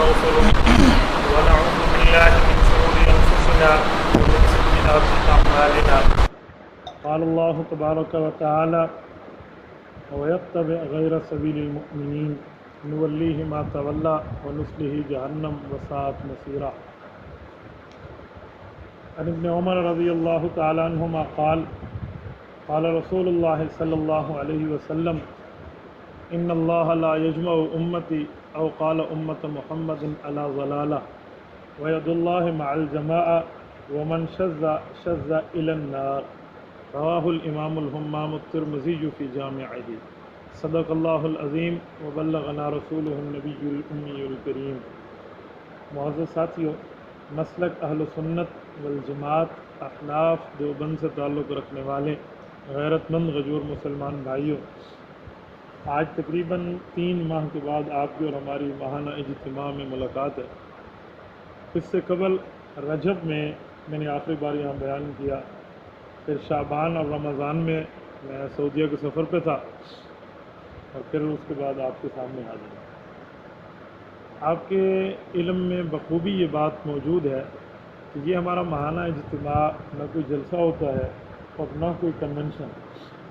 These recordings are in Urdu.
ورسله ونعوذ بالله من شرور أنفسنا ومن سيئات أعمالنا. قال الله تبارك وتعالى ويتبع غير سبيل المؤمنين نوليه ما تولى ونصله جهنم وساءت مصيرا. عن ابن عمر رضی اللہ تعالی عنہما قال قال رسول اللہ صلی اللہ علیہ وسلم ان اللہ لا یجمع امتی او قال امت محمد علی ضلالہ وید اللہ مع الجماعہ ومن شذ شذ الی النار. رواہ الامام الحمام الترمذی فی جامعہ. صدق اللہ العظیم وبلغنا رسولہ النبی الامی الکریم. معزز ساتھیو، مسلک اہل سنت والجماعت احناف دیوبند سے تعلق رکھنے والے غیرت مند غجور مسلمان بھائیوں، آج تقریباً 3 ماہ کے بعد آپ کی اور ہماری ماہانہ اجتماع میں ملاقات ہے. اس سے قبل رجب میں نے آخری بار یہاں بیان کیا، پھر شعبان اور رمضان میں سعودیہ کے سفر پہ تھا، اور پھر اس کے بعد آپ کے سامنے حاضر ہوں. آپ کے علم میں بخوبی یہ بات موجود ہے کہ یہ ہمارا ماہانہ اجتماع نہ کوئی جلسہ ہوتا ہے اور نہ کوئی کنونشن،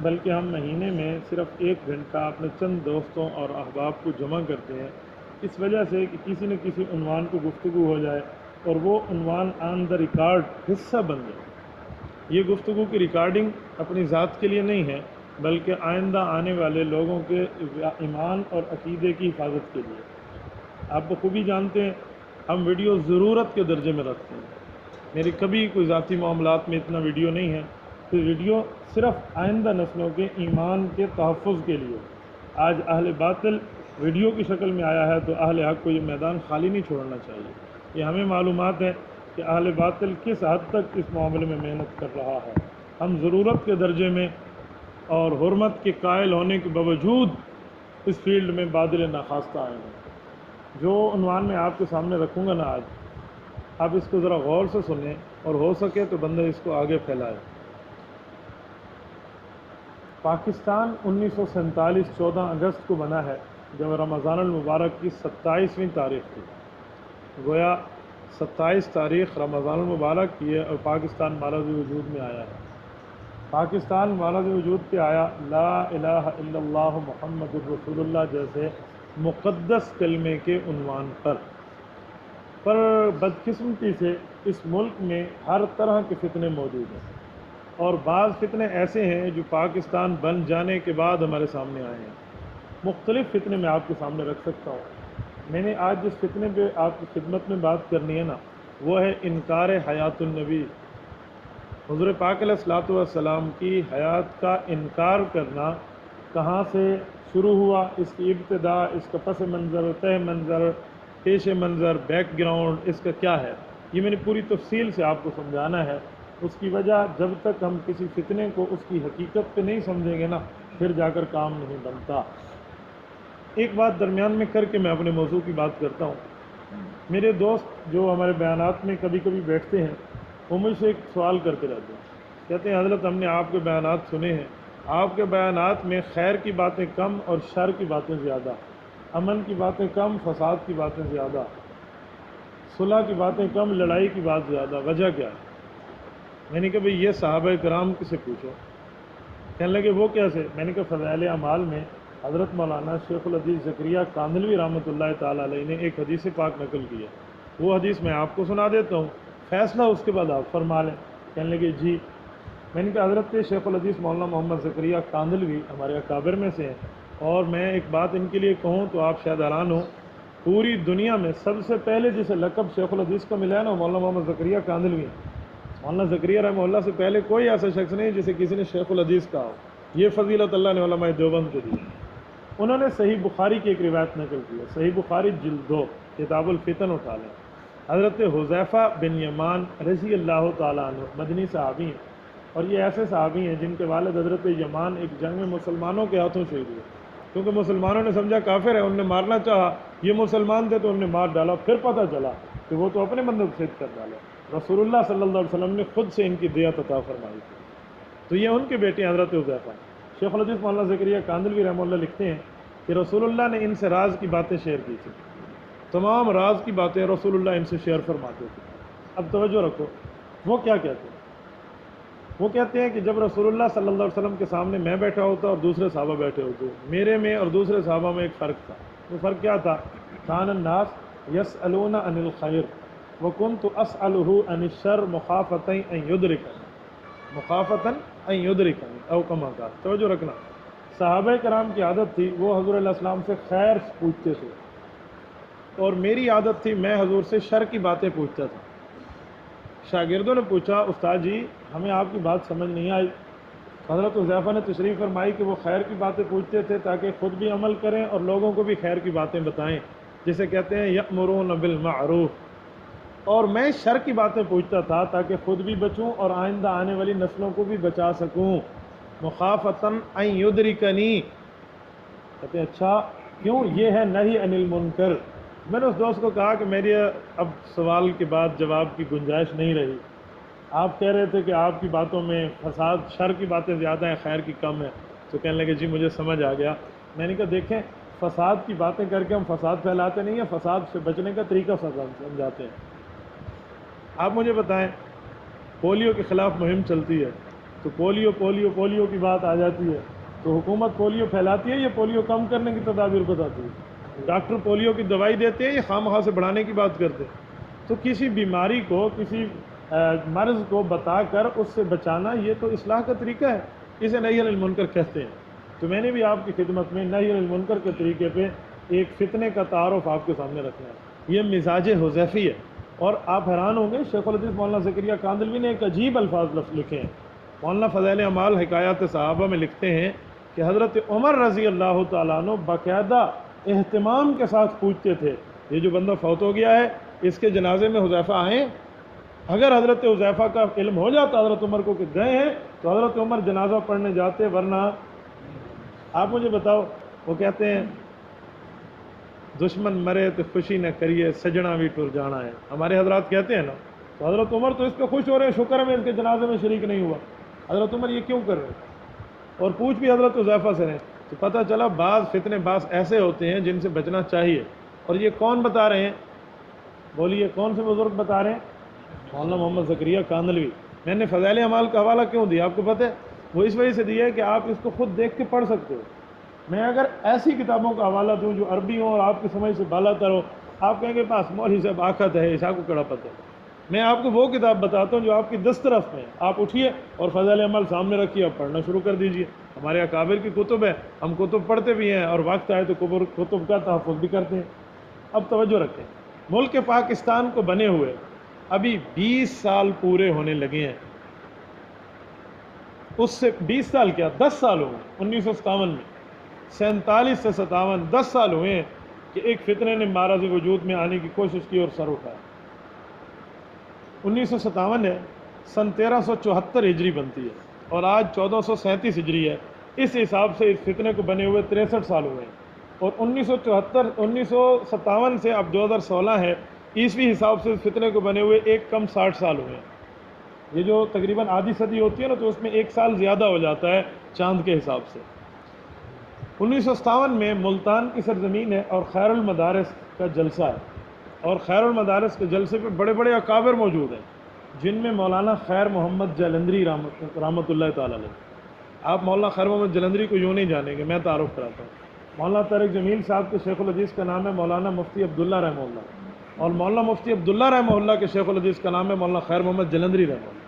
بلکہ ہم مہینے میں صرف 1 گھنٹہ اپنے چند دوستوں اور احباب کو جمع کرتے ہیں، اس وجہ سے کہ کسی نہ کسی عنوان کو گفتگو ہو جائے اور وہ عنوان آن دا ریکارڈ حصہ بن جائے. یہ گفتگو کی ریکارڈنگ اپنی ذات کے لیے نہیں ہے، بلکہ آئندہ آنے والے لوگوں کے ایمان اور عقیدے کی حفاظت کے لیے. آپ بخوبی جانتے ہیں ہم ویڈیو ضرورت کے درجے میں رکھتے ہیں. میری کبھی کوئی ذاتی معاملات میں اتنا ویڈیو نہیں ہے، تو ویڈیو صرف آئندہ نسلوں کے ایمان کے تحفظ کے لیے. آج اہل باطل ویڈیو کی شکل میں آیا ہے تو اہل حق کو یہ میدان خالی نہیں چھوڑنا چاہیے. یہ ہمیں معلومات ہے کہ اہل باطل کس حد تک اس معاملے میں محنت کر رہا ہے. ہم ضرورت کے درجے میں اور حرمت کے قائل ہونے کے باوجود اس فیلڈ میں بادل ناخواستہ آئے ہیں. جو عنوان میں آپ کے سامنے رکھوں گا نا آج، آپ اس کو ذرا غور سے سنیں اور ہو سکے تو بندہ اس کو آگے پھیلائے. پاکستان 1947 14 اگست کو بنا ہے، جب رمضان المبارک کی 27ویں تاریخ تھی. گویا 27 تاریخ رمضان المبارک کی ہے اور پاکستان مالد وجود میں آیا ہے. پاکستان مالد وجود پہ آیا لا الہ الا اللہ محمد الرسول اللہ جیسے مقدس کلمے کے عنوان پر بدقسمتی سے اس ملک میں ہر طرح کے فتنے موجود ہیں، اور بعض فتنے ایسے ہیں جو پاکستان بن جانے کے بعد ہمارے سامنے آئے ہیں. مختلف فتنے میں آپ کے سامنے رکھ سکتا ہوں. میں نے آج جس فتنے پہ آپ کی خدمت میں بات کرنی ہے نا، وہ ہے انکار حیات النبی. حضور پاک علیہ الصلوۃ والسلام کی حیات کا انکار کرنا کہاں سے شروع ہوا، اس کی ابتدا، اس کا پس منظر، تہ منظر، پیش منظر، بیک گراؤنڈ اس کا کیا ہے، یہ میں نے پوری تفصیل سے آپ کو سمجھانا ہے. اس کی وجہ جب تک ہم کسی فتنے کو اس کی حقیقت پہ نہیں سمجھیں گے نا، پھر جا کر کام نہیں بنتا. ایک بات درمیان میں کر کے میں اپنے موضوع کی بات کرتا ہوں. میرے دوست جو ہمارے بیانات میں کبھی کبھی بیٹھتے ہیں، وہ مجھ سے ایک سوال کرتے رہتے ہیں. کہتے ہیں حضرت ہم نے آپ کے بیانات سنے ہیں، آپ کے بیانات میں خیر کی باتیں کم اور شر کی باتیں زیادہ، امن کی باتیں کم، فساد کی باتیں زیادہ، صلح کی باتیں کم، لڑائی کی بات زیادہ، وجہ کیا ہے؟ میں نے کہا بھئی یہ صحابہ کرام سے پوچھو. کہنے لگے وہ کیسے؟ میں نے کہا فضائل اعمال میں حضرت مولانا شیخ الحدیث زکریا کاندھلوی رحمۃ اللہ تعالیٰ علیہ نے ایک حدیث پاک نقل کی ہے، وہ حدیث میں آپ کو سنا دیتا ہوں، فیصلہ اس کے بعد آپ فرما لیں. کہنے لگے جی. میں نے کہا حضرت شیخ الحدیث مولانا محمد زکریا کاندھلوی ہمارے اکابر میں سے ہیں، اور میں ایک بات ان کے لیے کہوں تو آپ شاید حیران ہوں، پوری دنیا میں سب سے پہلے جسے لقب شیخ الحدیث کا ملا ہے نا، مولانا محمد زکریا کاندھلوی. مولانا زکریا رحمہ اللہ سے پہلے کوئی ایسا شخص نہیں جسے کسی نے شیخ الحدیث کہا ہو. یہ فضیلت اللہ نے علماء دیوبند کو دی. انہوں نے صحیح بخاری کی ایک روایت نقل کی ہے، صحیح بخاری جلد 2 کتاب الفتن اٹھا لیں. حضرت حذیفہ بن یمان رضی اللہ تعالیٰ عنہ مدنی صحابی ہیں، اور یہ ایسے صحابی ہیں جن کے والد حضرت یمان ایک جنگ میں مسلمانوں کے ہاتھوں شہید ہوئے، کیونکہ مسلمانوں نے سمجھا کافر ہے، انہوں نے مارنا چاہا، یہ مسلمان تھے تو انہوں نے مار ڈالا. پھر پتہ چلا کہ وہ تو اپنے بندوں کو شہید کر ڈالے. رسول اللہ صلی اللہ علیہ وسلم نے خود سے ان کی دیت عطا فرمائی تھی. تو یہ ان کے بیٹے حضرت حذیفہ. شیخ الحدیث مولانا زکریا کاندھلوی رحمہ اللہ لکھتے ہیں کہ رسول اللہ نے ان سے راز کی باتیں شیئر کی تھی. تمام راز کی باتیں رسول اللہ ان سے شیئر فرماتے تھے۔ اب توجہ رکھو، وہ کیا کہتے ہیں؟ وہ کہتے ہیں کہ جب رسول اللہ صلی اللہ علیہ وسلم کے سامنے میں بیٹھا ہوتا اور دوسرے صحابہ بیٹھے ہوتے، میرے میں اور دوسرے صحابہ میں ایک فرق تھا۔ وہ فرق کیا تھا؟ کان الناس یسألون عن الخیر وکنت اسألہ عن الشر مخافۃ ان یدرکنی، مخافۃ ان یدرکنی او کما قال۔ توجہ رکھنا، صحابہ کرام کی عادت تھی وہ حضور علیہ السلام سے خیر پوچھتے تھے، اور میری عادت تھی میں حضور سے شر کی باتیں پوچھتا تھا۔ شاگردوں نے پوچھا استاد جی ہمیں آپ کی بات سمجھ نہیں آئی۔ حضرت حذیفہ نے تشریف فرمائی کہ وہ خیر کی باتیں پوچھتے تھے تاکہ خود بھی عمل کریں اور لوگوں کو بھی خیر کی باتیں بتائیں، جسے کہتے ہیں یأمرون بالمعروف، اور میں شر کی باتیں پوچھتا تھا تاکہ خود بھی بچوں اور آئندہ آنے والی نسلوں کو بھی بچا سکوں، مخافتاً ان یدرکنی۔ کہتے ہیں اچھا کیوں؟ یہ ہے نہی عن المنکر۔ میں نے اس دوست کو کہا کہ میری اب سوال کے بعد جواب کی گنجائش نہیں رہی، آپ کہہ رہے تھے کہ آپ کی باتوں میں فساد شر کی باتیں زیادہ ہیں خیر کی کم ہے، تو کہنے لگے جی مجھے سمجھ آ گیا۔ میں نے کہا دیکھیں فساد کی باتیں کر کے ہم فساد پھیلاتے نہیں ہیں، فساد سے بچنے کا طریقہ سمجھاتے ہیں۔ آپ مجھے بتائیں پولیو کے خلاف مہم چلتی ہے تو پولیو کی بات آ جاتی ہے تو حکومت پولیو پھیلاتی ہے یا پولیو کم کرنے کی تدابیر بتاتی ہے؟ ڈاکٹر پولیو کی دوائی دیتے ہیں یا خواہ مخواہ سے بڑھانے کی بات کرتے ہیں؟ تو کسی بیماری کو، کسی مرض کو بتا کر اس سے بچانا یہ تو اصلاح کا طریقہ ہے، اسے نہی عن المنکر کہتے ہیں۔ تو میں نے بھی آپ کی خدمت میں نہی عن المنکر کے طریقے پہ ایک فتنے کا تعارف آپ کے سامنے رکھنا ہے۔ یہ مزاج حذیفی ہے، اور آپ حیران ہوں گے شیخ الحدیث مولانا زکریا کاندلوی نے ایک عجیب الفاظ لکھے ہیں۔ مولانا فضائل اعمال حکایات صحابہ میں لکھتے ہیں کہ حضرت عمر رضی اللہ تعالیٰ عنہ باقاعدہ اہتمام کے ساتھ پوچھتے تھے یہ جو بندہ فوت ہو گیا ہے اس کے جنازے میں حذیفہ آئیں؟ اگر حضرت حذیفہ کا علم ہو جاتا حضرت عمر کو کہ گئے ہیں تو حضرت عمر جنازہ پڑھنے جاتے، ورنہ آپ مجھے بتاؤ، وہ کہتے ہیں دشمن مرے تو خوشی نہ کریے سجنا بھی ٹر جانا ہے، ہمارے حضرات کہتے ہیں نا، تو حضرت عمر تو اس پہ خوش ہو رہے ہیں، شکر ہے میں اس کے جنازے میں شریک نہیں ہوا۔ حضرت عمر یہ کیوں کر رہے ہیں؟ اور پوچھ بھی حضرت حذیفہ سے رہے، تو پتہ چلا بعض فتنے بعض ایسے ہوتے ہیں جن سے بچنا چاہیے۔ اور یہ کون بتا رہے ہیں؟ بولیے کون سے بزرگ بتا رہے ہیں؟ مولانا محمد زکریا کاندلوی۔ میں نے فضائل اعمال کا حوالہ کیوں دیا آپ کو پتہ ہے؟ وہ اس وجہ سے دیا ہے کہ آپ اس کو خود دیکھ کے پڑھ سکتے ہو۔ میں اگر ایسی کتابوں کا حوالہ دوں جو عربی ہوں اور آپ کی سمجھ سے بالا تر ہو، آپ کہیں گے پاس مولوی صاحب آخت ہے، اس کو کڑا پتہ ہے۔ میں آپ کو وہ کتاب بتاتا ہوں جو آپ کی دسترس میں، آپ اٹھیے اور فضائل اعمال سامنے رکھیے، آپ پڑھنا شروع کر دیجئے۔ ہمارے اکابر کی کتب ہے، ہم کتب پڑھتے بھی ہیں اور وقت آئے تو کتب کا تحفظ بھی کرتے ہیں۔ اب توجہ رکھیں، ملک پاکستان کو بنے ہوئے ابھی 20 سال پورے ہونے لگے ہیں۔ اس سے 20 سال کیا 10 سال ہوئے 1957 میں، 47 سے 57 10 سال ہوئے ہیں کہ ایک فتنے نے معرض وجود میں آنے کی کوشش کی اور سر اٹھایا۔ 1957 ہے، سن 1374 ہجری بنتی ہے اور آج 1437 ہجری ہے۔ اس حساب سے اس فتنے کو بنے ہوئے 63 سال ہوئے ہیں، اور 1957 سے اب 2016 ہے، عیسوی حساب سے اس فتنے کو بنے ہوئے ایک کم 60 سال ہوئے ہیں۔ یہ جو تقریباً آدھی صدی ہوتی ہے نا تو اس میں ایک سال زیادہ ہو جاتا ہے چاند کے حساب سے۔ 1957 میں ملتان کی سرزمین ہے اور خیر المدارس کا جلسہ ہے، اور خیر المدارس کے جلسے پہ بڑے بڑے اکابر موجود ہیں جن میں مولانا خیر محمد جلندری رحمۃ اللہ تعالیٰ علیہ۔ آپ مولانا خیر محمد جلندری کو یوں نہیں جانیں گے، میں تعارف کراتا ہوں۔ مولانا طارق جمیل صاحب کے شیخ الحدیث کا نام ہے مولانا مفتی عبداللہ رحمہ اللہ، اور مولانا مفتی عبداللہ رحمہ اللہ کے شیخ الحدیث کا نام ہے مولانا خیر محمد جلندری رحمہ اللہ۔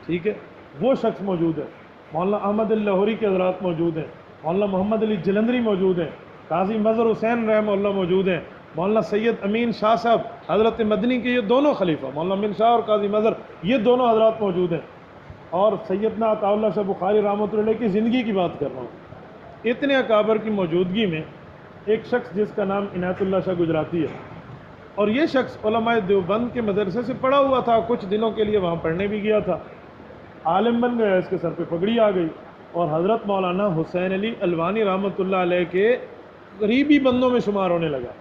ٹھیک ہے، وہ شخص موجود ہے۔ مولانا احمد اللاہوری کے حضرات موجود ہیں، مولانا محمد علی جلندری موجود ہیں، قاضی مظہر حسین رحمہ اللہ موجود ہیں، مولانا سید امین شاہ صاحب حضرت مدنی کے یہ دونوں خلیفہ، مولانا امین شاہ اور قاضی مظہر، یہ دونوں حضرات موجود ہیں، اور سیدنا عطا اللہ شاہ بخاری رحمۃ اللہ علیہ کی زندگی کی بات کر رہا ہوں۔ اتنے اکابر کی موجودگی میں ایک شخص جس کا نام عنایت اللہ شاہ گجراتی ہے، اور یہ شخص علماء دیوبند کے مدرسے سے پڑھا ہوا تھا، کچھ دنوں کے لیے وہاں پڑھنے بھی گیا تھا، عالم بن گیا، اس کے سر پہ پگڑی آ گئی، اور حضرت مولانا حسین علی الوانی رحمۃ اللہ علیہ کے قریبی بندوں میں شمار ہونے لگا۔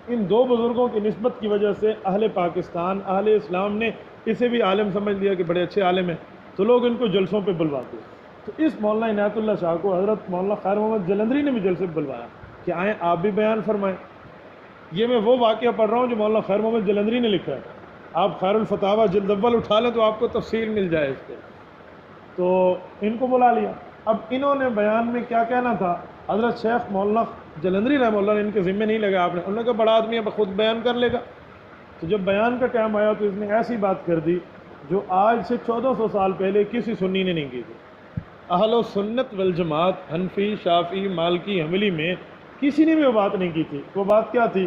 ان دو بزرگوں کی نسبت کی وجہ سے اہل پاکستان، اہل اسلام نے اسے بھی عالم سمجھ لیا کہ بڑے اچھے عالم ہیں، تو لوگ ان کو جلسوں پہ بلواتے۔ تو اس مولانا عنایت اللہ شاہ کو حضرت مولانا خیر محمد جلندری نے بھی جلسے پہ بلوایا کہ آئیں آپ بھی بیان فرمائیں۔ یہ میں وہ واقعہ پڑھ رہا ہوں جو مولانا خیر محمد جلندری نے لکھا ہے. آپ خیر الفتاویٰ جلد اول اٹھا لیں تو آپ کو تفصیل مل جائے اس پہ. تو ان کو بلا لیا. اب انہوں نے بیان میں کیا کہنا تھا، حضرت شیخ مولانا جلندری رحمہ اللہ نے ان کے ذمہ نہیں لگا. آپ نے انہوں نے کہا بڑا آدمی ہے خود بیان کر لے گا. تو جب بیان کا ٹائم آیا تو اس نے ایسی بات کر دی جو آج سے 1400 سال پہلے کسی سنی نے نہیں کی تھی. اہل و سنت والجماعت حنفی شافعی مالکی حنبلی میں کسی نے بھی وہ بات نہیں کی تھی. وہ بات کیا تھی؟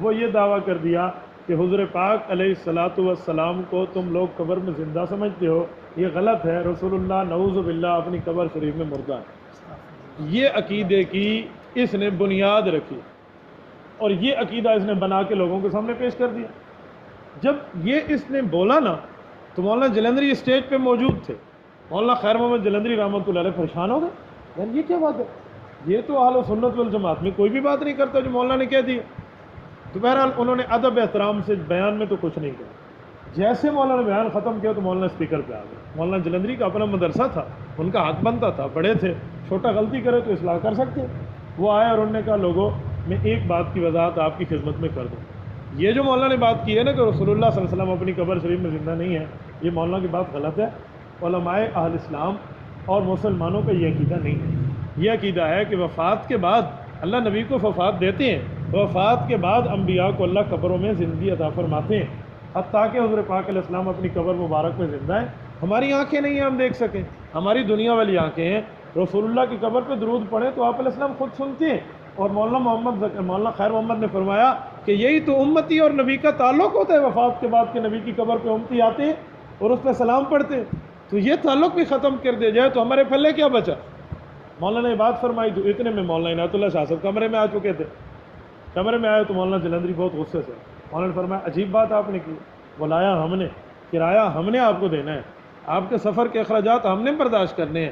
وہ یہ دعویٰ کر دیا کہ حضور پاک علیہ الصلاۃ والسلام کو تم لوگ قبر میں زندہ سمجھتے ہو، یہ غلط ہے. رسول اللہ نعوذ باللہ اپنی قبر شریف میں مردہ ہے. یہ عقیدے کی اس نے بنیاد رکھی اور یہ عقیدہ اس نے بنا کے لوگوں کے سامنے پیش کر دیا. جب یہ اس نے بولا نا تو مولانا جلندری اسٹیج پہ موجود تھے. مولانا خیر محمد جلندری رحمۃ اللہ علیہ پریشان ہو گئے. یار یہ کیا بات ہے، یہ تو اہل و سنت والجماعت میں کوئی بھی بات نہیں کرتا جو مولانا نے کہہ دیا. تو بہرحال انہوں نے ادب احترام سے بیان میں تو کچھ نہیں کیا. جیسے مولانا نے بیان ختم کیا تو مولانا اسپیکر پہ آ گئے. مولانا جلندری کا اپنا مدرسہ تھا، ان کا حق بنتا تھا، بڑے تھے، چھوٹا غلطی کرے تو اصلاح کر سکتے. وہ آئے اور انہوں نے کہا لوگوں میں ایک بات کی وضاحت آپ کی خدمت میں کر دوں. یہ جو مولانا نے بات کی ہے نا کہ رسول اللہ صلی اللہ علیہ وسلم اپنی قبر شریف میں زندہ نہیں ہے، یہ مولانا کی بات غلط ہے. علماء اہل اسلام اور مسلمانوں کا یہ عقیدہ نہیں ہے. یہ عقیدہ ہے کہ وفات کے بعد اللہ نبی کو وفات دیتے ہیں، وفات کے بعد انبیاء کو اللہ قبروں میں زندگی عطا فرماتے ہیں، حتیٰ کہ حضور پاک علیہ السلام اپنی قبر مبارک میں زندہ ہیں. ہماری آنکھیں نہیں ہیں ہم دیکھ سکیں، ہماری دنیا والی آنکھیں ہیں. رسول اللہ کی قبر پہ درود پڑھیں تو آپ علیہ السلام خود سنتے ہیں. اور مولانا خیر محمد نے فرمایا کہ یہی تو امتی اور نبی کا تعلق ہوتا ہے، وفات کے بعد کہ نبی کی قبر پہ امتی آتے ہیں اور اس پہ سلام پڑھتے ہیں. تو یہ تعلق بھی ختم کر دیا جائے تو ہمارے پھلے کیا بچا. مولانا نے بات فرمائی تو اتنے میں مولانا عنایت اللہ شاہ صاحب کمرے میں آ چکے تھے. کمرے میں آئے تو مولانا جلندری بہت غصے سے. مولانا نے فرمایا عجیب بات آپ نے کی، بلایا ہم نے، کرایہ ہم نے آپ کو دینا ہے، آپ کے سفر کے اخراجات ہم نے برداشت کرنے ہیں،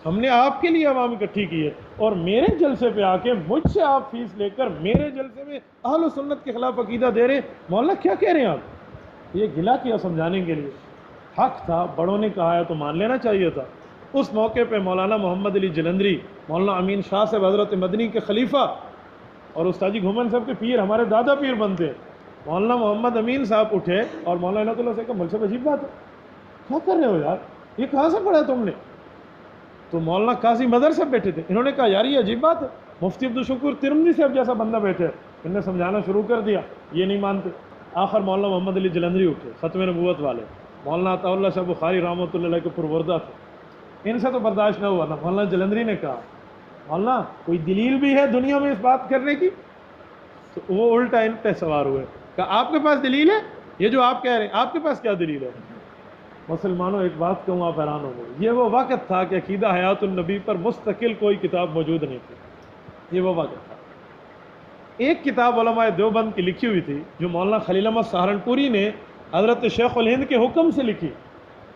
ہم نے آپ کے لیے عوام اکٹھی کی ہے، اور میرے جلسے پہ آ کے مجھ سے آپ فیس لے کر میرے جلسے میں اہل و سنت کے خلاف عقیدہ دے رہے ہیں. مولانا کیا کہہ رہے ہیں آپ؟ یہ گلا کیا سمجھانے کے لیے. حق تھا، بڑوں نے کہا ہے تو مان لینا چاہیے تھا. اس موقع پہ مولانا محمد علی جلندری، مولانا امین شاہ صاحب حضرت مدنی کے خلیفہ اور استاد جی گھومن صاحب کے پیر، ہمارے دادا پیر بنتے، مولانا محمد امین صاحب اٹھے اور مولانا عنایت اللہ سے کہا مجھ سے عجیب بات ہے، کیا کر رہے ہو یار، یہ کہاں سے پڑھا تم نے؟ تو مولانا قاضی مدر صاحب بیٹھے تھے. انہوں نے کہا یار یہ عجیب بات ہے. مفتی عبدالشکور ترمذی صاحب جیسا بندہ بیٹھے، انہوں نے سمجھانا شروع کر دیا، یہ نہیں مانتے. آخر مولانا محمد علی جلندری اٹھے، ختم نبوت والے. مولانا عطا اللہ صاحب بخاری رحمۃ اللہ علیہ کے پروردہ تھے، ان سے تو برداشت نہ ہوا تھا. مولانا جلندری نے کہا مولانا کوئی دلیل بھی ہے دنیا میں اس بات کرنے کی؟ تو وہ الٹا ان پہ سوار ہوئے، کہا آپ کے پاس دلیل ہے؟ یہ جو آپ کہہ رہے ہیں آپ کے پاس کیا دلیل ہے؟ مسلمانوں ایک بات کہوں آپ حیران ہو گئے. یہ وہ وقت تھا کہ عقیدہ حیات النبی پر مستقل کوئی کتاب موجود نہیں تھی. یہ وہ وقت تھا. ایک کتاب علماء دیوبند کی لکھی ہوئی تھی جو مولانا خلیل احمد سہارنپوری نے حضرت شیخ الہند کے حکم سے لکھی،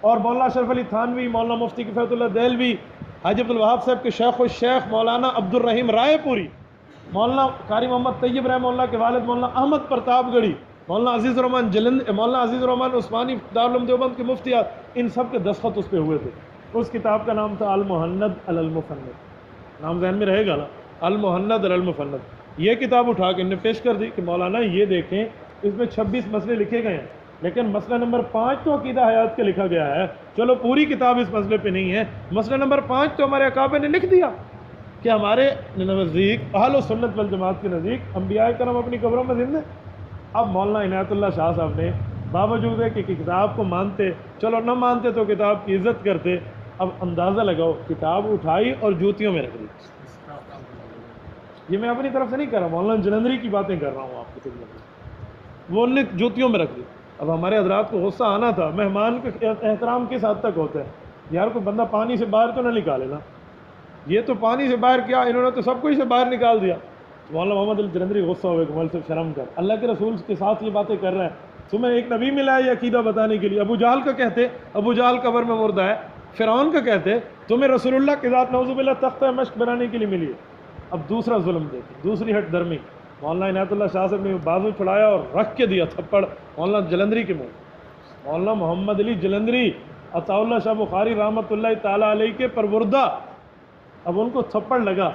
اور مولانا اشرف علی تھانوی، مولانا مفتی کفایت اللہ دہلوی، حاجی عبدالوہاب صاحب کے شیخ الشیخ مولانا عبد الرحیم رائے پوری، مولانا قاری محمد طیب رحمہ اللہ کے والد مولانا احمد پرتاپ گڑھی، مولانا عزیز الرحمن مولانا عزیز الرحمن عثمانی دارالعلوم دیوبند کے مفتیات، ان سب کے دستخط اس پہ ہوئے تھے. اس کتاب کا نام تھا المحند علی المفند. نام ذہن میں رہے گا نا، المحند علی المفند. یہ کتاب اٹھا کے انہوں نے پیش کر دی کہ مولانا یہ دیکھیں اس میں 26 مسئلے لکھے گئے ہیں، لیکن مسئلہ نمبر 5 تو عقیدہ حیات کے لکھا گیا ہے. چلو پوری کتاب اس مسئلے پہ نہیں ہے، مسئلہ نمبر 5 تو ہمارے اکابر نے لکھ دیا کہ ہمارے نزدیک اہل و سنت والجماعت کے نزدیک انبیاء کرام اپنی قبروں میں زندہ. اب مولانا عنایت اللہ شاہ صاحب نے باوجود ہے کہ کتاب کو مانتے، چلو نہ مانتے تو کتاب کی عزت کرتے، اب اندازہ لگاؤ کتاب اٹھائی اور جوتیوں میں رکھ دی. یہ میں اپنی طرف سے نہیں کر رہا، مولانا جلندری کی باتیں کر رہا ہوں آپ کی خدمت میں. وہ نے جوتیوں میں رکھ دی. اب ہمارے حضرات کو غصہ آنا تھا. مہمان کے احترام کس حد تک ہوتا ہے؟ یار کوئی بندہ پانی سے باہر تو نہ نکالے نا. یہ تو پانی سے باہر کیا، انہوں نے تو سب کچھ سے باہر نکال دیا. مولانا محمد علی جلندری غصہ ہوئے کہ مول سے شرم کر، اللہ کے رسول کے ساتھ یہ باتیں کر رہا ہے، تمہیں ایک نبی ملا ہے یہ عقیدہ بتانے کے لیے. ابو جہل کا کہتے، ابو جہل قبر میں مردہ ہے. فرعون کا کہتے تمہیں رسول اللہ کی ذات نعوذ باللہ تختہ مشق بنانے کے لیے ملی ہے. اب دوسرا ظلم دیکھیں، دوسری ہٹ درمی. مولانا عنایت اللہ شاہ صاحب نے بازو چھڑایا اور رکھ کے دیا تھپڑ مولانا جلندری کے منہ. مولانا محمد علی جلندری عطا اللہ شاہ بخاری رحمۃ اللہ تعالیٰ علیہ کے پروردہ، اب ان کو تھپڑ لگا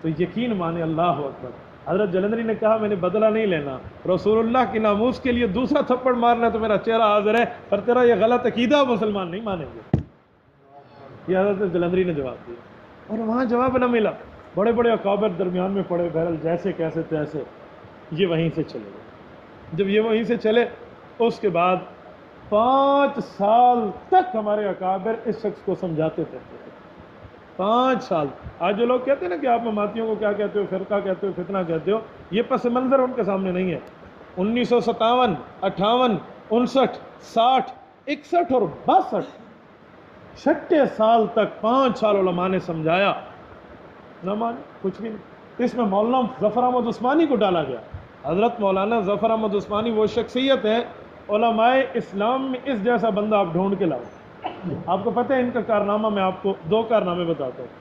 تو یقین مانے اللہ اکبر، حضرت جلندری نے کہا میں نے بدلہ نہیں لینا، رسول اللہ کی ناموس کے لیے دوسرا تھپڑ مارنا ہے تو میرا چہرہ حاضر ہے، پر تیرا یہ غلط عقیدہ مسلمان نہیں مانیں گے. یہ حضرت جلندری نے جواب دیا، اور وہاں جواب نہ ملا. بڑے بڑے اکابر درمیان میں پڑے، بہرحال جیسے کیسے تیسے یہ وہیں سے چلے گئے. جب یہ وہیں سے چلے، اس کے بعد 5 سال تک ہمارے اکابر اس شخص کو سمجھاتے تھے. 5 سال. آج جو لوگ کہتے ہیں نا کہ آپ مماتیوں کو کیا کہتے ہو، فرقہ کہتے ہو، فتنہ کہتے ہو، یہ پس منظر ان کے سامنے نہیں ہے. 1957 58 59 60 61 اور 62 6 سال تک 5 سال علماء نے سمجھایا، نہ مانے کچھ بھی نہیں. اس میں مولانا ظفر احمد عثمانی کو ڈالا گیا. حضرت مولانا ظفر احمد عثمانی وہ شخصیت ہے، علماء اسلام میں اس جیسا بندہ آپ ڈھونڈ کے لاؤ. آپ کو پتہ ہے ان کا کارنامہ، میں آپ کو 2 کارنامے بتاتا ہوں.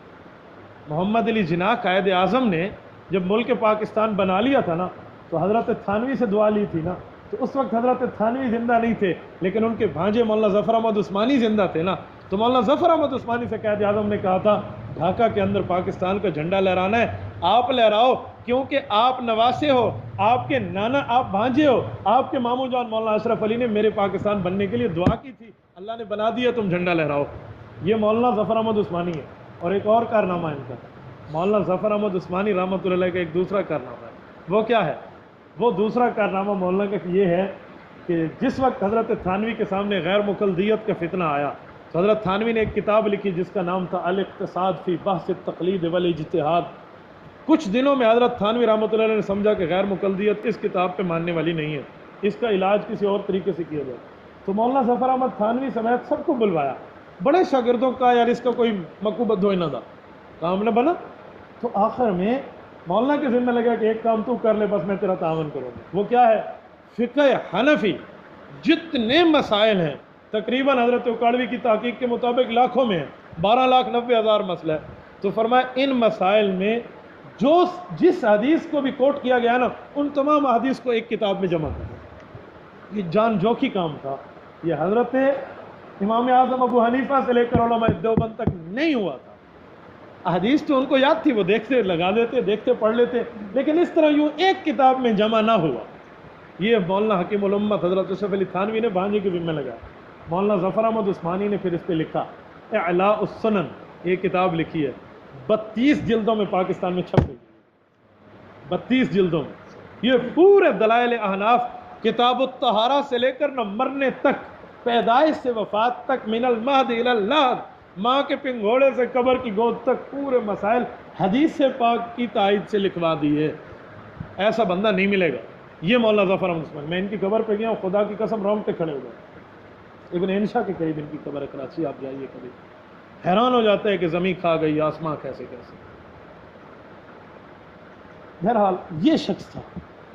محمد علی جناح قائد اعظم نے جب ملک پاکستان بنا لیا تھا نا، تو حضرت تھانوی سے دعا لی تھی نا، تو اس وقت حضرت تھانوی زندہ نہیں تھے، لیکن ان کے بھانجے مولانا ظفر احمد عثمانی زندہ تھے نا. تو مولانا ظفر احمد عثمانی سے قائد اعظم نے کہا تھا ڈھاکہ کے اندر پاکستان کا جھنڈا لہرانا ہے، آپ لہراؤ، کیونکہ آپ نواسے ہو، آپ کے نانا، آپ بھانجے ہو، آپ کے ماموں جان مولانا اشرف علی نے میرے پاکستان بننے کے لیے دعا کی تھی، اللہ نے بنا دیا، تم جھنڈا لہراؤ. یہ مولانا ظفر احمد عثمانی ہے. اور ایک اور کارنامہ ان کا، مولانا ظفر احمد عثمانی رحمۃ اللہ علیہ کا ایک دوسرا کارنامہ ہے. وہ کیا ہے؟ وہ دوسرا کارنامہ مولانا کا یہ ہے کہ جس وقت حضرت تھانوی کے سامنے غیر مقلدیت کا فتنہ آیا، تو حضرت تھانوی نے ایک کتاب لکھی جس کا نام تھا الاقتصاد فی بحث التقلید والاجتہاد. کچھ دنوں میں حضرت تھانوی رحمۃ اللہ علیہ نے سمجھا کہ غیر مقلدیت اس کتاب پہ ماننے والی نہیں ہے، اس کا علاج کسی اور طریقے سے کیا جائے. تو مولانا ظفر احمد تھانوی سمیت سب کو بلوایا، بڑے شاگردوں کا، یار اس کا کوئی مکوبد ہوئی نہ تھا، کام نہ بنا. تو آخر میں مولانا کے ذمہ لگا کہ ایک کام تو کر لے، بس میں تیرا تعاون کروں گا. وہ کیا ہے؟ فقہ حنفی جتنے مسائل ہیں، تقریباً حضرت اکاڑوی کی تحقیق کے مطابق لاکھوں میں ہیں، 12,90,000 مسئلہ ہے. تو فرمایا ان مسائل میں جس حدیث کو بھی کوٹ کیا گیا نا، ان تمام حدیث کو ایک کتاب میں جمع کر. یہ جان جوکھی کام تھا. یہ حضرت امام اعظم ابو حنیفہ سے لے کر علماء دیوبند تک نہیں ہوا تھا. حدیث تو ان کو یاد تھی، وہ دیکھتے لگا دیتے، دیکھتے پڑھ لیتے، لیکن اس طرح یوں ایک کتاب میں جمع نہ ہوا. یہ مولانا حکیم الامت حضرت یوسف علی تھانوی نے بھانجے کے ذمہ لگا. مولانا ظفر احمد عثمانی نے پھر اس پہ لکھا اعلاء السنن، یہ کتاب لکھی ہے، 32 جلدوں میں پاکستان میں چھپ گئی. 32 جلدوں میں یہ پورے دلائل احناف، کتاب الطہارہ سے لے کر نہ مرنے تک، پیدائش سے وفات تک، من المہد الی اللحد، ماں کے پنگھوڑے سے قبر کی گود تک، پورے مسائل حدیث پاک کی تائید سے لکھوا دیے. ایسا بندہ نہیں ملے گا. یہ مولانا ظفر احمد عثمانی، میں ان کی قبر پہ گیا ہوں، خدا کی قسم رونگٹے کھڑے ہو گئے. ابن انشا کے قریب ان کی قبر ہے، کراچی، آپ جائیے کبھی، حیران ہو جاتا ہے کہ زمین کھا گئی، آسمان کیسے کیسے. بہرحال یہ شخص تھا.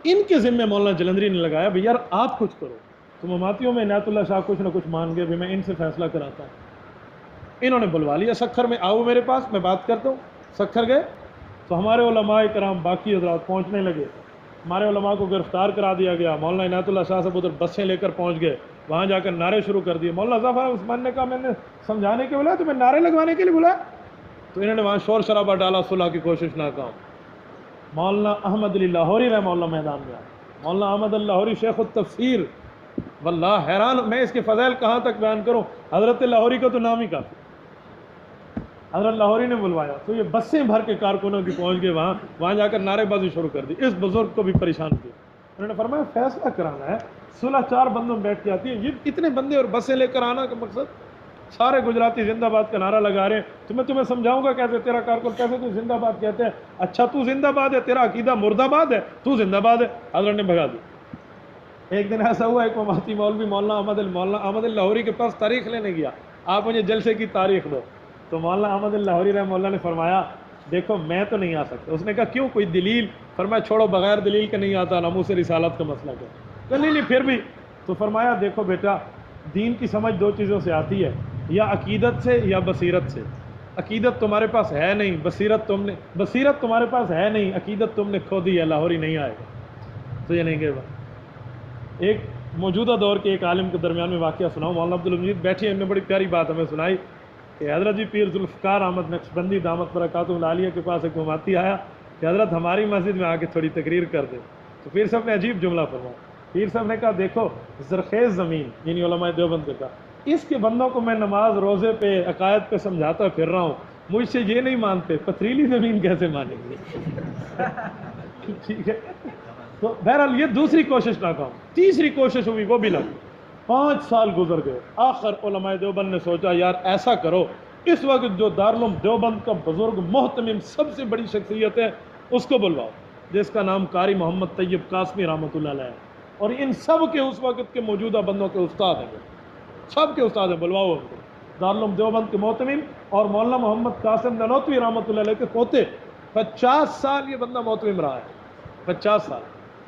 ان کے ذمہ مولانا جلندری نے لگایا بھئی یار آپ کچھ کرو. تو مماتیوں میں عنایت اللہ شاہ کچھ نہ کچھ مان گئے، بھی میں ان سے فیصلہ کراتا ہوں. انہوں نے بلوا لیا سکھر میں، آؤ میرے پاس، میں بات کرتا ہوں. سکھر گئے تو ہمارے علماء کرام باقی حضرات پہنچنے لگے. ہمارے علماء کو گرفتار کرا دیا گیا. مولانا عنایت اللہ شاہ صاحب ادھر بسیں لے کر پہنچ گئے، وہاں جا کر نعرے شروع کر دیے. مولانا ظفر عثمان نے کہا میں نے سمجھانے کے بلایا، تو میں نعرے لگوانے کے لیے بلایا. تو انہوں نے وہاں شور شرابہ ڈالا، صلح کی کوشش ناکام. مولانا احمد علی لاہوری رحمہ اللہ میدان میں آئے. مولانا احمد علی لاہوری شیخ التفسیر، واللہ حیران میں اس کے فضائل کہاں تک بیان کروں. حضرت لاہوری کا تو نام ہی کافی. حضرت لاہوری نے بلوایا تو یہ بسیں بھر کے کارکنوں کی پہنچ گئے وہاں جا کر نعرے بازی شروع کر دی. اس بزرگ کو بھی پریشان کیا. انہوں نے فرمایا فیصلہ کرانا ہے، صلح 4 بندوں میں بیٹھ کے آتی ہے، یہ اتنے بندے اور بسیں لے کر آنا کا مقصد. سارے گجراتی زندہ باد کا نعرہ لگا رہے ہیں، تو میں تمہیں سمجھاؤں گا کیسے تیرا کارکن کیسے تو زندہ باد کہتے ہیں. اچھا تو زندہ باد ہے، تیرا عقیدہ مرد آباد ہے، تو زندہ باد ہے. حضرت نے بھگا دی. ایک دن ایسا ہوا، ایک مماتی مولوی مولانا احمد لاہوری کے پاس تاریخ لینے گیا، آپ مجھے جلسے کی تاریخ دو. تو مولانا احمد لاہوری رحمہ اللہ نے فرمایا دیکھو میں تو نہیں آ سکتا. اس نے کہا کیوں، کوئی دلیل؟ فرمایا چھوڑو، بغیر دلیل کے نہیں آتا، ناموس رسالت کا مسئلہ کیا. کہ نہیں پھر بھی. تو فرمایا دیکھو بیٹا، دین کی سمجھ 2 چیزوں سے آتی ہے، یا عقیدت سے یا بصیرت سے. عقیدت تمہارے پاس ہے نہیں، بصیرت تمہارے پاس ہے نہیں، عقیدت تم نے کھو دی ہے. لاہوری نہیں آئے گا. تو یہ نہیں گئے. ایک موجودہ دور کے ایک عالم کے درمیان میں واقعہ سناؤں. مولانا عبدالمجید بیٹھے، انہوں نے بڑی پیاری بات ہمیں سنائی کہ حضرت جی پیر ذوالفقار احمد نقشبندی دامت برکاتہ العالیہ کے پاس ایک مماتی آیا. کہ حضرت ہماری مسجد میں آ کے تھوڑی تقریر کر دے. تو پیر صاحب نے عجیب جملہ فرمایا. پیر صاحب نے کہا دیکھو زرخیز زمین یعنی علماء دیوبند کا، اس کے بندوں کو میں نماز روزے پہ عقائد پہ سمجھاتا پھر رہا ہوں، مجھ سے یہ نہیں مانتے، پتھریلی زمین کیسے مانیں گے؟ ٹھیک ہے. تو بہرحال یہ دوسری کوشش ناکام. تیسری کوشش ہوئی، وہ بھی لگی. 5 سال گزر گئے. آخر علماء دیوبند نے سوچا یار ایسا کرو، اس وقت جو دارالعلوم دیوبند کا بزرگ محتمم سب سے بڑی شخصیت ہے اس کو بلواؤ، جس کا نام قاری محمد طیب قاسمی رحمۃ اللہ علیہ ہے، اور ان سب کے اس وقت کے موجودہ بندوں کے استاد ہیں، سب کے استاد ہیں، بلواؤ ان کو. دارالعلوم دیوبند کے محتمم اور مولانا محمد قاسم نانوتوی رحمۃ اللہ علیہ کے پوتے. 50 سال یہ بندہ محتمم رہا ہے. 50 سال.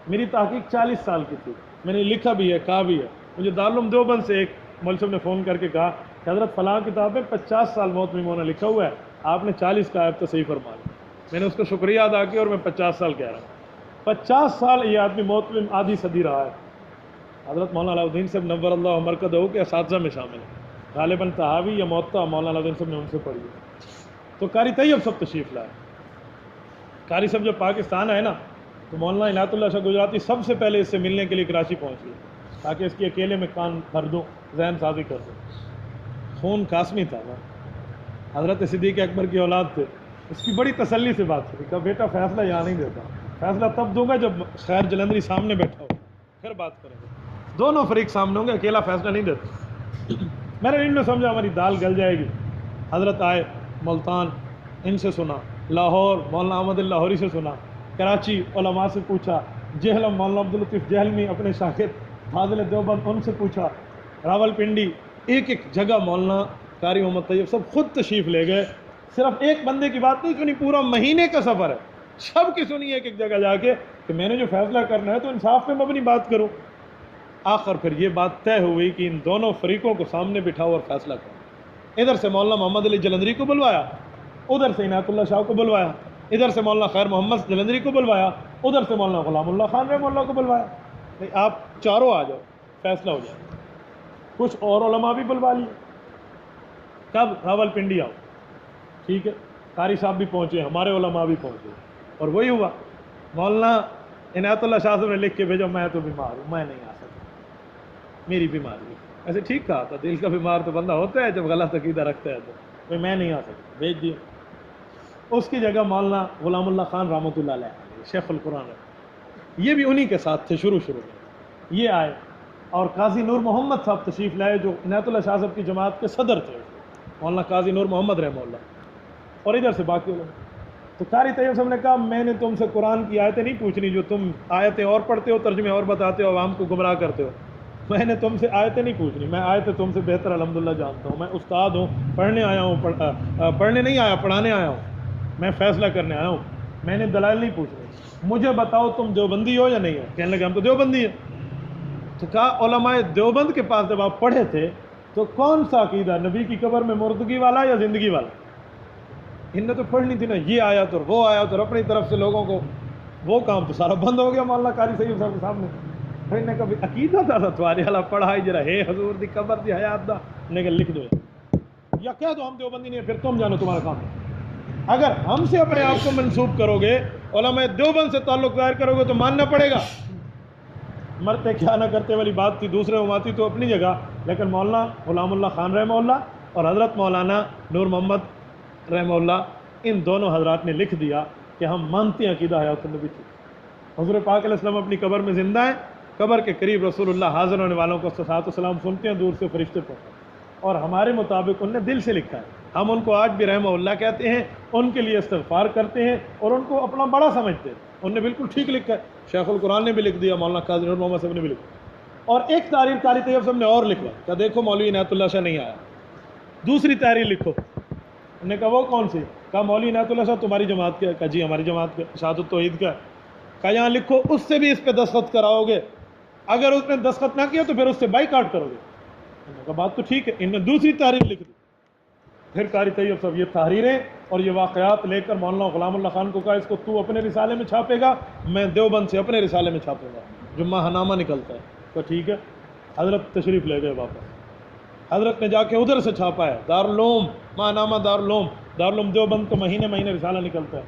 میری تحقیق 40 سال کی تھی. میں نے لکھا بھی ہے، کہا بھی ہے. مجھے دارالعلوم دیوبند سے ایک مول صاحب نے فون کر کے کہا کہ حضرت فلاں کتاب میں 50 سال محتمم ہونا لکھا ہوا ہے، آپ نے 40 کا آیت تو صحیح فرما لیا. میں نے اس کو شکریہ ادا کیا اور میں 50 سال کہہ رہا ہوں. 50 سال یہ آدمی محتمم آدھی صدی رہا ہے. حضرت مولانا علاؤالدین صاحب نور اللہ مرکزہ کے اساتذہ میں شامل ہیں. غالباً تحاوی یا موطا مولانا علاؤالدین صاحب نے ان سے پڑھی ہے. تو قاری طیب صاحب تشریف لائے. قاری صاحب جب پاکستان آئے نا تو مولانا عنایت اللہ شاہ گجراتی سب سے پہلے اس سے ملنے کے لیے کراچی پہنچ گئے تاکہ اس کی اکیلے میں کان بھر دوں، ذہن سازی کر دوں. خون قاسمی تھا نا، حضرت صدیق اکبر کی اولاد تھے. اس کی بڑی تسلی سے بات تھی کہ بیٹا فیصلہ یہاں نہیں دیتا، فیصلہ تب دوں گا جب خیر جلندری سامنے بیٹھا ہو، پھر بات کریں گے. دونوں فریق سامنے ہوں گے، اکیلا فیصلہ نہیں دیتا. میں نے ان میں سمجھا ہماری دال گل جائے گی. حضرت آئے ملتان، ان سے سنا. لاہور مولانا احمد لاہوری سے سنا. کراچی علماء سے پوچھا. جہلم مولانا عبداللطیف جہلمی اپنے شاگرد فاضل دیوبند ان سے پوچھا. راول پنڈی، ایک ایک جگہ مولانا قاری محمد طیب سب خود تشریف لے گئے. صرف ایک بندے کی بات نہیں سنی، پورا مہینے کا سفر ہے. سب کی سنی ایک ایک جگہ جا کے کہ میں نے جو فیصلہ کرنا ہے تو انصاف پہ مبنی بات کروں. آخر پھر یہ بات طے ہوئی کہ ان دونوں فریقوں کو سامنے بٹھاؤ اور فیصلہ کرو. ادھر سے مولانا محمد علی جلندری کو بلوایا، ادھر سے عنایت اللہ شاہ کو بلوایا. ادھر سے مولانا خیر محمد جلندری کو بلوایا، ادھر سے مولانا غلام اللہ خان رحمہ اللہ کو بلوایا. نہیں آپ چاروں آ جاؤ، فیصلہ ہو جائے. کچھ اور علماء بھی بلوا لیے. کب؟ راول پنڈی آؤ. ٹھیک ہے، قاری صاحب بھی پہنچے، ہمارے علماء بھی پہنچے، اور وہی ہوا. مولانا عنایت اللہ شاہ صاحب نے لکھ کے بھیجا میں تو بیمار ہوں، میں نہیں آ سکتا، میری بیماری ہے. ایسے ٹھیک کہا تھا، دل کا بیمار تو بندہ ہوتا ہے جب غلط عقیدہ رکھتا ہے تو میں نہیں آ سکتا، بھیج دیا. اس کی جگہ مولانا غلام اللہ خان رحمۃ اللہ علیہ شیخ القرآن ہے، یہ بھی انہی کے ساتھ تھے شروع میں. یہ آئے اور قاضی نور محمد صاحب تشریف لائے جو عنایت اللہ شاہ صاحب کی جماعت کے صدر تھے، مولانا قاضی نور محمد رحمہ اللہ، اور ادھر سے باقی علماء. تو قاری طیب صاحب نے کہا میں نے تم سے قرآن کی آیتیں نہیں پوچھنی جو تم آیتیں اور پڑھتے ہو، ترجمے اور بتاتے ہو، عوام کو گمراہ کرتے ہو. میں نے تم سے آیتیں نہیں پوچھنی، میں آیتیں تم سے بہتر الحمدللہ جانتا ہوں. میں استاد ہوں، پڑھنے آیا ہوں، پڑھنے نہیں آیا، پڑھانے آیا ہوں. میں فیصلہ کرنے آیا ہوں، میں نے دلائل نہیں پوچھنے. مجھے بتاؤ تم دیوبندی ہو یا نہیں ہو؟ کہنے لگے ہم تو دیوبندی ہیں. تو کہا علماء دیوبند کے پاس جب آپ پڑھے تھے تو کون سا عقیدہ، نبی کی قبر میں مردگی والا یا زندگی والا؟ ان نے تو پڑھنی تھی نا یہ آیت اور وہ آیت، اور اپنی طرف سے لوگوں کو وہ کام تو سارا بند ہو گیا مولانا قاری طیب صاحب کے سامنے. پھر انہیں کبھی عقیدہ تھا تمہارے والا پڑھائی جرا ہے حضور دی قبر دی حیات دا، انہیں کہا لکھ دو یا کہہ دو ہم دیوبندی نہیں ہیں، پھر تم جانو تمہارا کام ہے. اگر ہم سے اپنے آپ کو منسوب کرو گے، علماء دیوبند سے تعلق ظاہر کرو گے تو ماننا پڑے گا. مرتے کیا نہ کرتے والی بات تھی، دوسرے اماتی تو اپنی جگہ، لیکن مولانا غلام اللہ خان رحمہ اللہ اور حضرت مولانا نور محمد رحمہ اللہ، ان دونوں حضرات نے لکھ دیا کہ ہم مانتے ہیں عقیدہ حیات النبی تھی. حضور پاک علیہ السلام اپنی قبر میں زندہ ہیں، قبر کے قریب رسول اللہ حاضر ہونے والوں کو صلوات و سلام سنتے ہیں، دور سے فرشتے پہنچتے ہیں، اور ہمارے مطابق ان نے دل سے لکھا ہے. ہم ان کو آج بھی رحمہ اللہ کہتے ہیں، ان کے لیے استغفار کرتے ہیں اور ان کو اپنا بڑا سمجھتے ہیں. ان نے بالکل ٹھیک لکھا ہے، شیخ القرآن نے بھی لکھ دیا، مولانا قاضی نور محمد صاحب نے بھی لکھا. اور ایک تحریر قاری طیب صاحب نے اور لکھا کہ دیکھو مولوی عنایت اللہ شاہ نہیں آیا، دوسری تحریر لکھو. انہوں نے کہا وہ کون سی؟ کہا مولوی عنایت اللہ شاہ تمہاری جماعت کا. کہا جی ہماری جماعت کا، شہادت التوحید کا. کہا یہاں لکھو اس سے بھی اس پہ دستخط کراؤ گے، اگر اس نے دستخط نہ کیا تو پھر اس سے بائیکاٹ کرو گے. انہوں نے کہا بات تو ٹھیک ہے. انہوں نے دوسری تحریر لکھ دی. پھر قاری طیب صاحب یہ تحریریں اور یہ واقعات لے کر مولانا غلام اللہ خان کو کہا اس کو تو اپنے رسالے میں چھاپے گا، میں دیوبند سے اپنے رسالے میں چھاپوں گا جو ماہنامہ نکلتا ہے. تو ٹھیک ہے. حضرت تشریف لے گئے واپس. حضرت نے جا کے ادھر سے چھاپا ہے، دارالعلوم ماہنامہ دارالعلوم دیوبند کا مہینے مہینے رسالہ نکلتا ہے،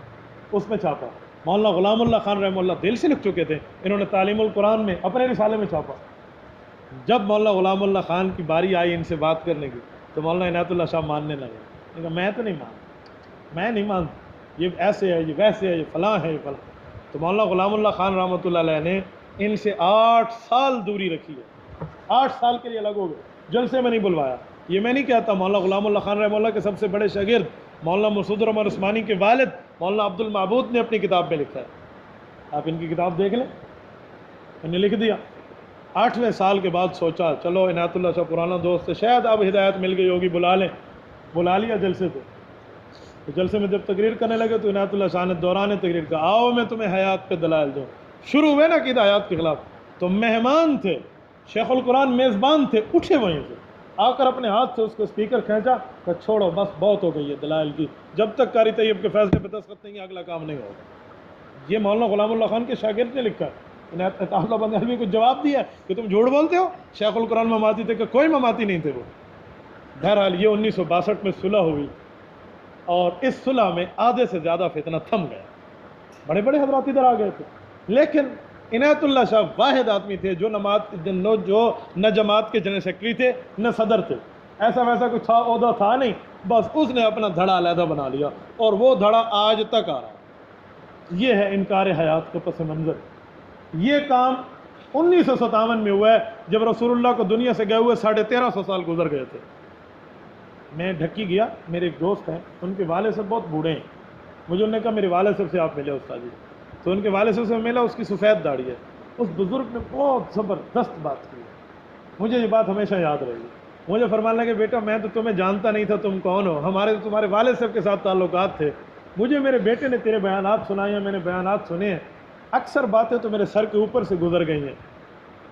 اس میں چھاپا. مولانا غلام اللہ خان رحمہ اللہ دل سے لکھ چکے تھے، انہوں نے تعلیم القرآن میں اپنے رسالے میں چھاپا۔ جب مولانا غلام اللہ خان کی باری آئی ان سے بات کرنے کی تو مولانا عنایت اللہ شاہ ماننے لگے، کہا میں تو نہیں مانتا، یہ ایسے ہے، یہ ویسے ہے، یہ فلاں ہے، یہ فلاں۔ تو مولانا غلام اللہ خان رحمۃ اللہ علیہ نے ان سے 8 سال دوری رکھی ہے، 8 سال کے لیے الگ ہو گئے، جلسے میں نہیں بلوایا۔ یہ میں نہیں کہتا، مولانا غلام اللہ خان رحمہ اللہ کے سب سے بڑے شاگرد مولانا مسعود الرحمن عثمانی کے والد مولانا عبد المعبود نے اپنی کتاب میں لکھا ہے، آپ ان کی کتاب دیکھ لیں، انہوں نے لکھ دیا 8ویں سال کے بعد سوچا چلو عنایت اللہ شاہ پرانا دوست ہے، شاید اب ہدایت مل گئی ہوگی، بلا لیں، بلا لیا جلسے پہ۔ تو جلسے میں جب تقریر کرنے لگے تو عنایت اللہ شاہ نے دوران تقریر کہا آؤ میں تمہیں حیات پہ دلائل دوں۔ شروع ہوئے نا عقیدہ حیات کے خلاف، تو مہمان تھے، شیخ القرآن میزبان تھے، اٹھے وہیں سے آ کر اپنے ہاتھ سے اس کو اسپیکر کھینچا کہ چھوڑو بس بہت ہو گئی ہے دلائل کی، جب تک قاری طیب کے فیصلے پہ دستخط نہیں اگلا کام نہیں ہوگا۔ یہ مولانا غلام اللہ خان کے شاگرد نے لکھا ہے۔ عنایت اللہ بند علوی کو جواب دیا کہ تم جھوٹ بولتے ہو، شیخ القرآن مماتی تھے، کہ کوئی مماتی نہیں تھے وہ۔ بہرحال یہ 1962 میں صلح ہوئی، اور اس صلح میں آدھے سے زیادہ فتنہ تھم گیا، بڑے بڑے حضرات ادھر آ گئے تھے، لیکن عنایت اللہ شاہ واحد آدمی تھے جو نہ جماعت کے جنرل سیکرٹری تھے نہ صدر تھے، ایسا ویسا کچھ تھا، عہدہ تھا نہیں، بس اس نے اپنا دھڑا علیحدہ بنا لیا، اور وہ دھڑا آج تک آ رہا ہے۔ یہ ہے انکار حیات کا پس منظر۔ یہ کام 1957 میں ہوا ہے، جب رسول اللہ کو دنیا سے گئے ہوئے 1350 سال گزر گئے تھے۔ میں ڈھکی گیا، میرے ایک دوست ہیں، ان کے والد صاحب بہت بوڑھے ہیں، مجھے انہوں نے کہا میرے والد صاحب سے آپ ملے استاد جی، تو ان کے والد صاحب سے ملا، اس کی سفید داڑھی ہے، اس بزرگ نے بہت زبردست بات کی، مجھے یہ بات ہمیشہ یاد رہے گی۔ مجھے فرمانے لگے بیٹا میں تو تمہیں جانتا نہیں تھا تم کون ہو، ہمارے تو تمہارے والد صاحب کے ساتھ تعلقات تھے، مجھے میرے بیٹے نے تیرے بیانات سنائے ہیں، میں نے بیانات سنے ہیں، اکثر باتیں تو میرے سر کے اوپر سے گزر گئی ہیں۔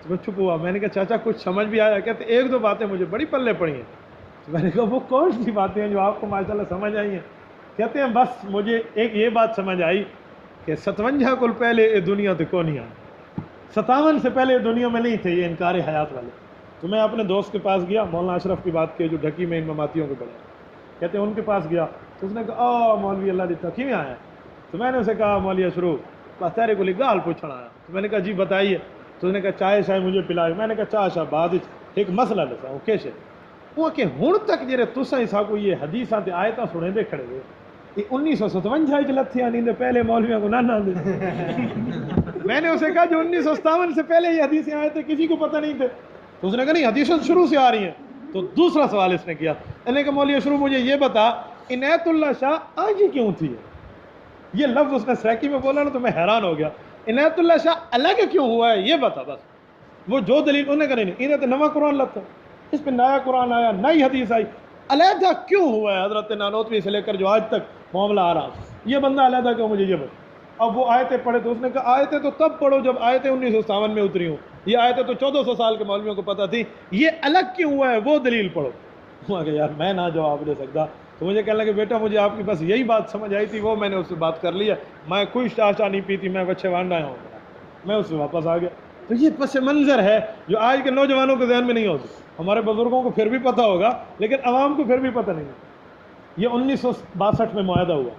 تو میں چپ ہوا، میں نے کہا چاچا کچھ سمجھ بھی آیا؟ کہتے 1-2 باتیں مجھے بڑی پلے پڑی ہیں۔ تو میں نے کہا وہ کون سی باتیں ہیں جو آپ کو ماشاءاللہ سمجھ آئی ہیں؟ کہتے ہیں بس مجھے ایک یہ بات سمجھ آئی کہ 57 کل پہلے یہ دنیا تو کون نہیں آئی، 57 سے پہلے دنیا میں نہیں تھے یہ انکار حیات والے۔ تو میں اپنے دوست کے پاس گیا، مولانا اشرف کی بات کی جو ڈھکی میں ان مماتیوں کے بڑے، کہتے ہیں ان کے پاس گیا تو اس نے کہا مولوی اللہ دیتا کیوں آیا ہے؟ تو میں نے اسے کہا مولوی اشرف بس تیرے کو گال پوچھنا آیا۔ تو میں نے کہا جی بتائیے۔ تو اس نے کہا چائے شاید مجھے پلائے۔ میں نے کہا چاہ شاہ بعد ایک مسئلہ لیتا ہوں کیسے وہ کہ ہن تک جڑے تساں ساکو یہ حدیثاں تے آیتاں سنے دے کھڑے ہوئے، یہ 1957 وچ لتھیاں نہیں پہلے مولویوں کو نہ دے۔ میں نے اسے کہا جو 1957 سے پہلے یہ حدیثیں آئے تھے کسی کو پتہ نہیں تھے۔ تو اس نے کہا نہیں حدیثیں شروع سے آ رہی ہیں۔ تو دوسرا سوال اس نے کیا، اس نے کہا مولوی شروع مجھے یہ بتا عنایت اللہ شاہ آج ہی کیوں تھی؟ یہ لفظ اس نے سریکی میں بولا نا تو میں حیران ہو گیا، عنایت اللہ شاہ الگ کیوں ہوا ہے یہ بتا بس۔ وہ جو دلیل انہوں نے کہا نہیں انہیں تو نواں قرآن لگتا، اس پہ نیا قرآن آیا، نئی حدیث آئی، علیحدہ کیوں ہوا ہے حضرت نانوتوی سے لے کر جو آج تک معاملہ آ رہا، یہ بندہ علیحدہ کیوں؟ مجھے یہ بتا۔ اب وہ آیتیں پڑھے تو اس نے کہا آیتیں تو تب پڑھو جب آیتیں 1957 میں اتری ہوں، یہ آیتیں تو 1400 سال کے مولویوں کو پتہ تھی، یہ الگ کیوں ہوا ہے وہ دلیل پڑھو۔ وہاں کہ یار میں نہ جواب دے سکتا۔ تو مجھے کہنے لگے بیٹا مجھے آپ کی بس یہی بات سمجھ آئی تھی، وہ میں نے اس سے بات کر لیا، میں کوئی شاہ نہیں پیتی، میں بچے وانڈا ہوں، میں اس سے واپس آ گیا۔ تو یہ پس منظر ہے جو آج کے نوجوانوں کے ذہن میں نہیں ہوتی، ہمارے بزرگوں کو پھر بھی پتہ ہوگا لیکن عوام کو پھر بھی پتہ نہیں ہے۔ یہ 1962 میں معاہدہ ہوا،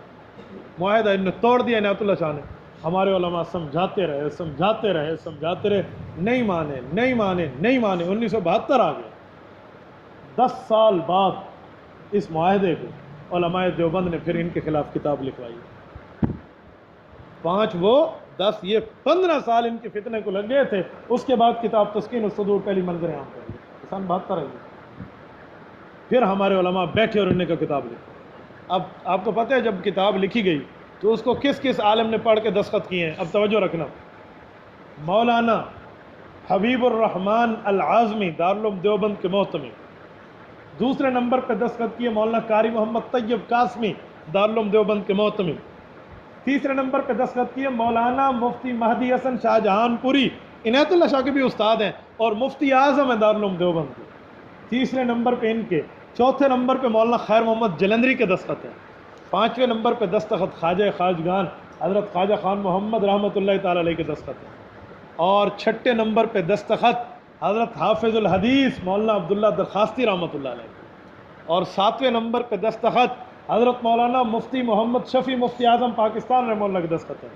معاہدہ انہوں نے توڑ دیا عنایت اللہ شاہ نے۔ ہمارے علماء سمجھاتے رہے سمجھاتے رہے سمجھاتے رہے، نہیں مانے نہیں مانے نہیں مانے۔ 1972 آ گیا، 10 سال بعد اس معاہدے کو علماء دیوبند نے پھر ان کے خلاف کتاب لکھوائی، 5 وہ 10 یہ 15 سال ان کے فتنے کو لگ گئے تھے۔ اس کے بعد کتاب تسکین الصدور پہلی منظر عام کر لی، سن 72 ہے۔ پھر ہمارے علماء بیٹھے اور انہوں نے کہا کتاب لکھو۔ اب آپ کو پتہ ہے جب کتاب لکھی گئی تو اس کو کس کس عالم نے پڑھ کے دستخط کیے ہیں؟ اب توجہ رکھنا، مولانا حبیب الرحمن العازمی دارالعلوم دیوبند کے محتمی، دوسرے نمبر پہ دستخط کیے مولانا قاری محمد طیب قاسمی دارالعلوم دیوبند کے محتمی، تیسرے نمبر پہ دستخط کیے مولانا مفتی مہدی حسن شاہ جہان پوری، عنایت اللہ شاہ کے بھی استاد ہیں اور مفتی اعظم ہیں دارالعلوم دیوبند کے، تیسرے نمبر پہ ان کے، چوتھے نمبر پہ مولانا خیر محمد جلندری کے دستخط ہیں، 5ویں نمبر پہ دستخط خواجہ خواجگان حضرت خواجہ خان محمد رحمۃ اللہ تعالی علیہ کے دستخط ہیں، اور 6 نمبر پہ دستخط حضرت حافظ الحدیث مولانا عبداللہ درخواستی رحمۃ اللہ علیہ، اور 7ویں نمبر پہ دستخط حضرت مولانا مفتی محمد شفیع مفتی اعظم پاکستان رحمہ اللہ کے دستخط ہیں،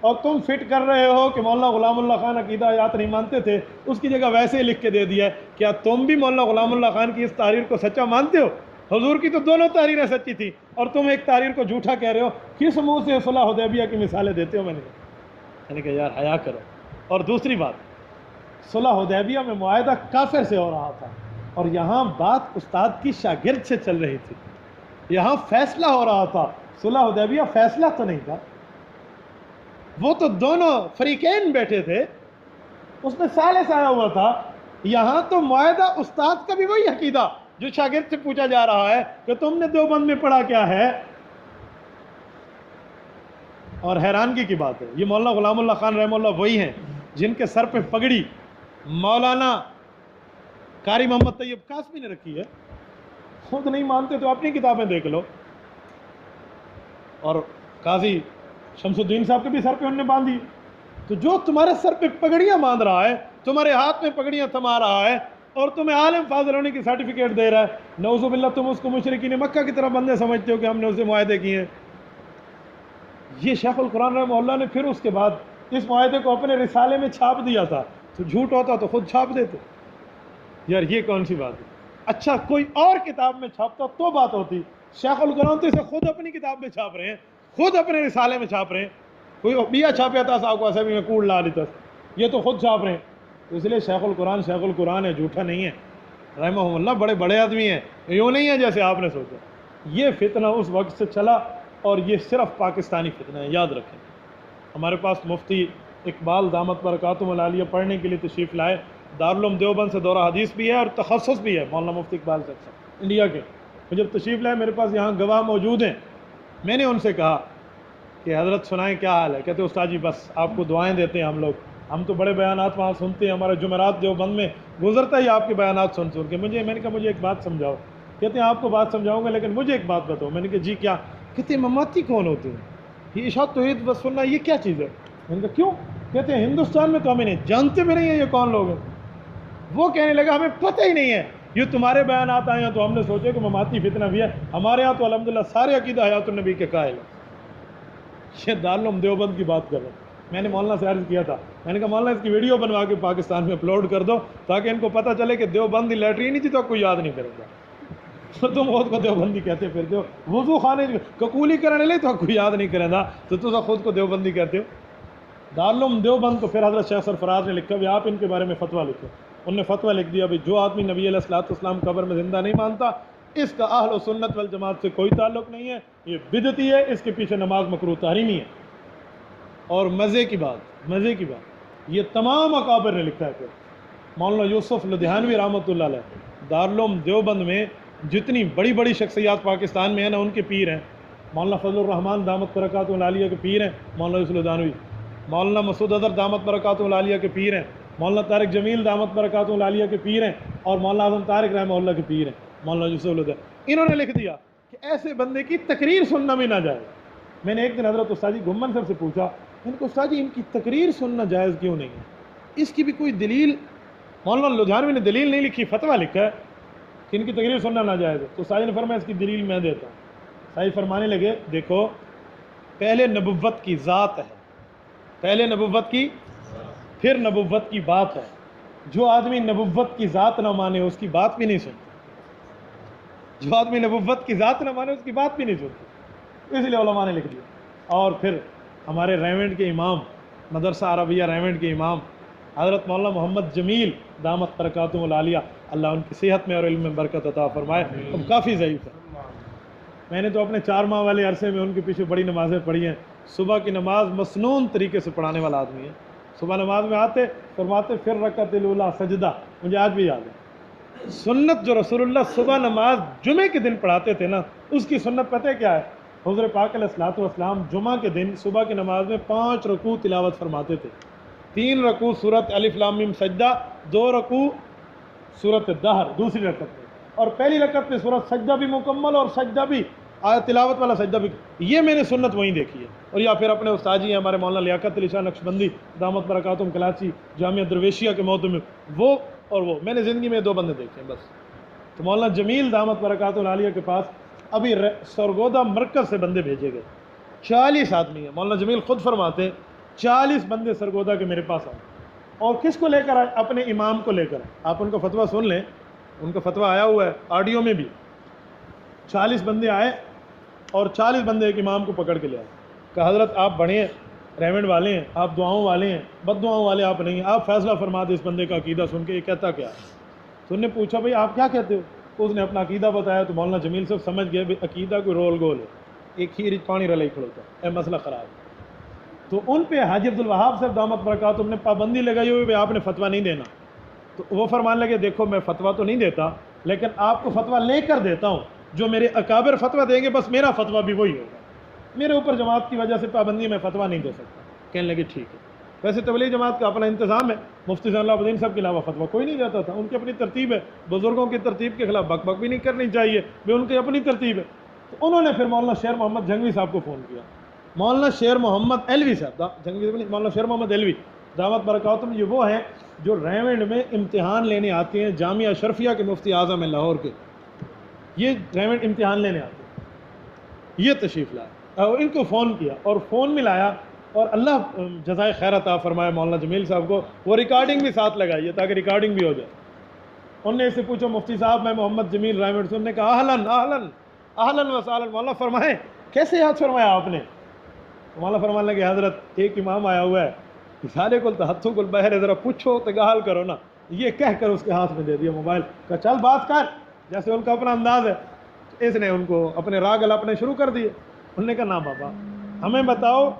اور تم فٹ کر رہے ہو کہ مولانا غلام اللہ خان عقیدہ حیات نہیں مانتے تھے، اس کی جگہ ویسے ہی لکھ کے دے دیا ہے۔ کیا تم بھی مولانا غلام اللہ خان کی اس تحریر کو سچا مانتے ہو؟ حضور کی تو دونوں تحریریں سچی تھی اور تم ایک تحریر کو جھوٹا کہہ رہے ہو، کس منہ سے صلح حدیبیہ کی مثالیں دیتے ہو؟ میں نے کہا یار حیا کرو۔ اور دوسری بات، صلح حدیبیہ میں معاہدہ کافر سے ہو رہا تھا اور یہاں بات استاد کی شاگرد سے چل رہی تھی، یہاں فیصلہ ہو رہا تھا، صلح حدیبیہ فیصلہ تو نہیں تھا، وہ تو دونوں فریقین بیٹھے تھے، اس میں ثالث آیا ہوا تھا۔ یہاں تو معاہدہ استاد کا بھی وہی عقیدہ جو شاگرد سے پوچھا جا رہا ہے کہ تم نے دیوبند میں پڑھا کیا ہے۔ اور حیرانگی کی بات ہے، یہ مولانا غلام اللہ خان رحمہ اللہ وہی ہیں جن کے سر پہ پگڑی مولانا قاری محمد طیب قاسمی نے رکھی ہے۔ خود نہیں مانتے تو اپنی کتابیں دیکھ لو۔ اور قاضی شمس الدین صاحب کے بھی سر پہ انہوں نے باندھی۔ تو جو تمہارے سر پہ پگڑیاں باندھ رہا ہے، تمہارے ہاتھ میں پگڑیاں تھما رہا ہے اور تمہیں عالم فاضل ہونے کی سرٹیفکیٹ دے رہا ہے، نعوذ باللہ تم اس کو مشرکین مکہ کی طرح بندے سمجھتے ہو کہ ہم نے اسے معاہدے کیے ہیں۔ یہ شیخ القرآن رحمہ اللہ نے پھر اس کے بعد اس معاہدے کو اپنے رسالے میں چھاپ دیا تھا، تو جھوٹ ہوتا تو خود چھاپ دیتے۔ یار یہ کون سی بات ہے؟ اچھا کوئی اور کتاب میں چھاپتا تو بات ہوتی، شیخ القرآن تو اسے خود اپنی کتاب میں چھاپ رہے ہیں، خود اپنے رسالے میں چھاپ رہے ہیں۔ کوئی بیا چھاپیا تھا صاحب کو ایسے بھی میں کوڑ لا لیتا، یہ تو خود چھاپ رہے ہیں۔ تو اس لیے شیخ القرآن ہے، جھوٹا نہیں ہے، رحمہ اللہ بڑے بڑے آدمی ہیں، یوں نہیں ہے جیسے آپ نے سوچا۔ یہ فتنہ اس وقت سے چلا اور یہ صرف پاکستانی فتنہ ہے، یاد رکھیں۔ ہمارے پاس مفتی اقبال دامت برکاتہم العالیہ پڑھنے کے لیے تشریف لائے، دارالعلوم دیوبند سے دورہ حدیث بھی ہے اور تخصص بھی ہے مولانا مفتی اقبال صاحب انڈیا کے۔ وہ جب تشریف لائے میرے پاس یہاں گواہ موجود ہیں، میں نے ان سے کہا کہ حضرت سنائیں کیا حال ہے؟ کہتے استاد جی بس آپ کو دعائیں دیتے ہیں ہم تو بڑے بیانات وہاں سنتے ہیں، ہمارے جمعرات دیوبند میں گزرتا ہی آپ کے بیانات سن کے میں نے کہا مجھے ایک بات سمجھاؤ۔ کہتے ہیں آپ کو بات سمجھاؤں گا لیکن مجھے ایک بات بتاؤ۔ میں نے کہا جی کیا؟ کہتے ہیں مماتی کون ہوتے ہیں؟ یہ اشاعت توحید و سنہ یہ کیا چیز ہے؟ میں نے کہا کیوں؟ کہتے ہیں ہندوستان میں تو ہمیں نہیں جانتے بھی نہیں ہیں یہ کون لوگ ہیں۔ وہ کہنے لگا ہمیں پتہ ہی نہیں ہے، یہ تمہارے بیانات آئے ہیں تو ہم نے سوچے کہ مماتی فتنہ بھی ہے، ہمارے ہاں تو الحمدللہ سارے عقیدہ حیات النبی کے قائل ہیں۔ یہ دارالعلوم دیوبند کی بات کر رہے ہیں۔ میں نے مولانا سے عرض کیا تھا، میں نے کہا مولانا اس کی ویڈیو بنوا کے پاکستان میں اپلوڈ کر دو تاکہ ان کو پتہ چلے کہ دیوبندی لیٹرین نہیں تھی تو کوئی یاد نہیں کرے گا، تم خود کو دیوبندی کہتے پھرتے ہو، وضو خانے ککولی کرنے لے تو کوئی یاد نہیں کرے گا تو تم خود کو دیوبندی کہتے ہو۔ دارالعلوم دیوبند کو پھر حضرت شیخ سرفراز نے لکھا بھی آپ ان کے بارے میں فتویٰ لکھو۔ انہوں نے فتویٰ لکھ دیا بھی جو آدمی نبی علیہ الصلوۃ والسلام قبر میں زندہ نہیں مانتا اس کا اہل و سنت والجماعت سے کوئی تعلق نہیں ہے، یہ بدعتی ہے، اس کے پیچھے نماز مکروہ تحریمی ہے۔ اور مزے کی بات یہ تمام اکابر نے لکھا ہے۔ پھر مولانا یوسف لدھیانوی رحمۃ اللہ علیہ دارالعلوم دیوبند میں جتنی بڑی بڑی شخصیات پاکستان میں ہیں نا ان کے پیر ہیں۔ مولانا فضل الرحمان دامت برکاتہ العالیہ کے پیر ہیں مولانا یوسف لدھیانوی، مولانا مسعود اظہر دامت برکاتہ العالیہ کے پیر ہیں، مولانا طارق جمیل دامت برکاتہ العالیہ کے پیر ہیں، اور مولانا اعظم طارق رحمہ اللہ کے پیر ہیں مولانا یوسف لدھیانوی۔ انہوں نے لکھ دیا کہ ایسے بندے کی تقریر سننا بھی نہ جائے۔ میں نے ایک دن حضرت استاد جی گھمن صاحب سے پوچھا، ان کو استاد جی ان کی تقریر سننا جائز کیوں نہیں ہے؟ اس کی بھی کوئی دلیل؟ مولانا لدھیانوی نے دلیل نہیں لکھی، فتویٰ لکھا ہے کہ ان کی تقریر سننا ناجائز ہے۔ تو استاد نے فرمایا اس کی دلیل میں دیتا ہوں۔ استاد فرمانے لگے دیکھو پہلے نبوت کی ذات ہے، پہلے نبوت کی پھر نبوت کی بات ہے۔ جو آدمی نبوت کی ذات نہ مانے اس کی بات بھی نہیں سنتا، جو آدمی نبوت کی ذات نہ مانے اس کی بات بھی نہیں سنتا، اس لیے علماء نے لکھ دیا۔ اور پھر ہمارے ریونڈ کے امام، مدرسہ عربیہ ریونڈ کے امام حضرت مولانا محمد جمیل دامت برکاتہم العالیہ، اللہ ان کی صحت میں اور علم میں برکت عطا فرمائے، اب کافی ضعیف ہے۔ میں نے تو اپنے 4 ماہ والے عرصے میں ان کے پیچھے بڑی نمازیں پڑھی ہیں۔ صبح کی نماز مسنون طریقے سے پڑھانے والا آدمی ہے۔ صبح نماز میں آتے فرماتے پھر رکعت الاولیٰ سجدہ، مجھے آج بھی یاد ہے۔ سنت جو رسول اللہ صبح نماز جمعے کے دن پڑھاتے تھے نا، اس کی سنت پتہ کیا ہے؟ حضور پاک علیہ الصلوۃ والسلام جمعہ کے دن صبح کی نماز میں 5 رکوع تلاوت فرماتے تھے، 3 رکوع سورۃ الف لام میم سجدہ، 2 رکوع سورۃ الدہر دوسری رکعت میں، اور پہلی رکعت میں سورۃ سجدہ بھی مکمل اور سجدہ بھی آیت تلاوت والا سجدہ بھی۔ یہ میں نے سنت وہیں دیکھی ہے۔ اور یا پھر اپنے استاد جی ہیں ہمارے مولانا لیاقت علی شاہ نقشبندی دامت برکاتہم کراچی جامعہ درویشیہ کے محتمم، وہ اور وہ میں نے زندگی میں 2 بندے دیکھے ہیں بس۔ تو مولانا جمیل دامت برکاتہ العالیہ کے پاس ابھی سرگودا مرکز سے بندے بھیجے گئے، 40 آدمی ہیں۔ مولانا جمیل خود فرماتے ہیں 40 بندے سرگودا کے میرے پاس آئے، اور کس کو لے کر آئے؟ اپنے امام کو لے کر آئے۔ آپ ان کا فتویٰ سن لیں، ان کا فتویٰ آیا ہوا ہے آڈیو میں بھی۔ 40 بندے آئے اور 40 بندے ایک امام کو پکڑ کے لے آئے، کہ حضرت آپ بڑے ہیں، ریمنڈ والے ہیں، آپ دعاؤں والے ہیں، بد دعاؤں والے آپ نہیں ہیں، آپ فیصلہ فرما دیں اس بندے کا عقیدہ سن کے یہ کہتا کیا ہے۔ تو انہوں نے پوچھا بھئی آپ کیا کہتے ہو؟ اس نے اپنا عقیدہ بتایا تو مولانا جمیل صاحب سمجھ گئے بھئی عقیدہ کوئی رول گول ہے، ایک کھیر پانی رلائی کھڑوتا ہے، اے مسئلہ خراب ہے۔ تو ان پہ حاجی عبدالوہاب صاحب دامت برکاتہم نے پابندی لگائی ہوئی، آپ نے فتویٰ نہیں دینا۔ تو وہ فرمان لگے دیکھو میں فتویٰ تو نہیں دیتا، لیکن آپ کو فتویٰ لے کر دیتا ہوں، جو میرے اکابر فتویٰ دیں گے بس میرا فتویٰ بھی وہی ہوگا، میرے اوپر جماعت کی وجہ سے پابندی میں فتویٰ نہیں دے سکتا۔ کہنے لگے ٹھیک ہے۔ ویسے تبلیغ جماعت کا اپنا انتظام ہے، مفتی صلی اللہ علیہ وسلم صاحب کے علاوہ فتویٰ کوئی نہیں دیتا تھا، ان کی اپنی ترتیب ہے، بزرگوں کی ترتیب کے خلاف بک بک بھی نہیں کرنی چاہیے، وہ ان کی اپنی ترتیب ہے۔ تو انہوں نے پھر مولانا شیر محمد جھنگوی صاحب کو فون کیا، مولانا شیر محمد ایلوی صاحب، جھنگوی مولانا شیر محمد ایلوی دعوت برکاتہم، یہ وہ ہیں جو ریونڈ میں امتحان لینے آتے ہیں، جامعہ اشرفیہ کے مفتی اعظم ہیں لاہور کے، یہ ریونڈ امتحان لینے آتے ہیں، یہ تشریف لائے اور ان کو فون کیا اور فون ملایا، اور اللہ جزائے خیر عطا فرمائے مولانا جمیل صاحب کو، وہ ریکارڈنگ بھی ساتھ لگائی ہے تاکہ ریکارڈنگ بھی ہو جائے۔ انہوں نے اس سے پوچھا مفتی صاحب میں محمد جمیل ریونڈ سے، انہوں نے کہا اہلاً اہلاً اہلاً و سہلاً، مولانا فرمائیں کیسے یاد فرمایا آپ نے؟ مولانا فرمانے لگے حضرت ایک امام آیا ہوا ہے، سارے کل تحتو کل بہر، ذرا پوچھو تو گال کرو نا، یہ کہہ کر اس کے ہاتھ میں دے دیا موبائل، کہا چل بات کر، جیسے ان کا اپنا انداز ہے۔ اس نے ان کو اپنے راگ الاپنے شروع کر دیے۔ انہوں نے کہا نا بابا ہمیں بتاؤ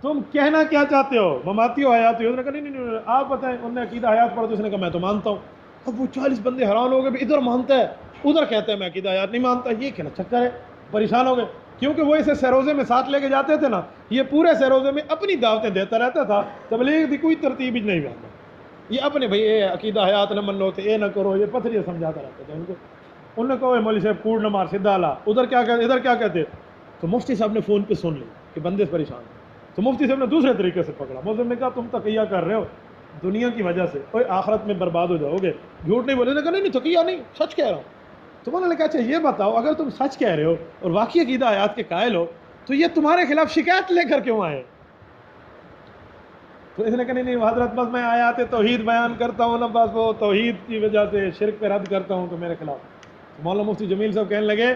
تم کہنا کیا چاہتے ہو، مماتی ہو حیاتی ہو؟ انہوں نے کہا نہیں آپ بتائیں۔ انہوں نے عقیدہ حیات پڑھا تو اس نے کہا میں تو مانتا ہوں۔ اب وہ 40 بندے حیران ہو گئے، ادھر مانتا ہے ادھر کہتا ہے میں عقیدہ حیات نہیں مانتا، یہ کہنا چکر ہے، پریشان ہو گئے، کیونکہ وہ اسے سیروزے میں ساتھ لے کے جاتے تھے نا، یہ پورے سیروزے میں اپنی دعوتیں دیتا رہتا تھا، تبلیغ دی کوئی ترتیب ہی نہیں رہتا، یہ اپنے بھائی اے عقیدہ حیات نہ منو تو اے نہ کرو، یہ پتھریاں سمجھاتا رہتا تھا ان کو۔ انہوں نے کہا مولوی صاحب کوڑ نہ مار سدھا لا، ادھر کیا کہتے ادھر کیا کہتے؟ تو مفتی صاحب نے فون پہ سن لی کہ بندے پریشان ہیں، تو مفتی صاحب نے دوسرے طریقے سے پکڑا، مولوی نے کہا تم تقیہ کر رہے ہو دنیا کی وجہ سے، اوے آخرت میں برباد ہو جاؤ گے، جھوٹ نہیں بولے۔ نے کہا نہیں تقیہ نہیں، سچ کہہ رہا ہوں۔ تو انہوں نے کہا اچھا یہ بتاؤ اگر تم سچ کہہ رہے ہو اور واقعی عقیدہ حیات کے قائل ہو تو یہ تمہارے خلاف شکایت لے کر کیوں آئے؟ تو اس نے کہا نہیں حضرت بس میں آیات توحید بیان کرتا ہوں نا، بس وہ توحید کی وجہ سے شرک پہ رد کرتا ہوں تو میرے خلاف۔ مولانا مفتی جمیل صاحب کہنے لگے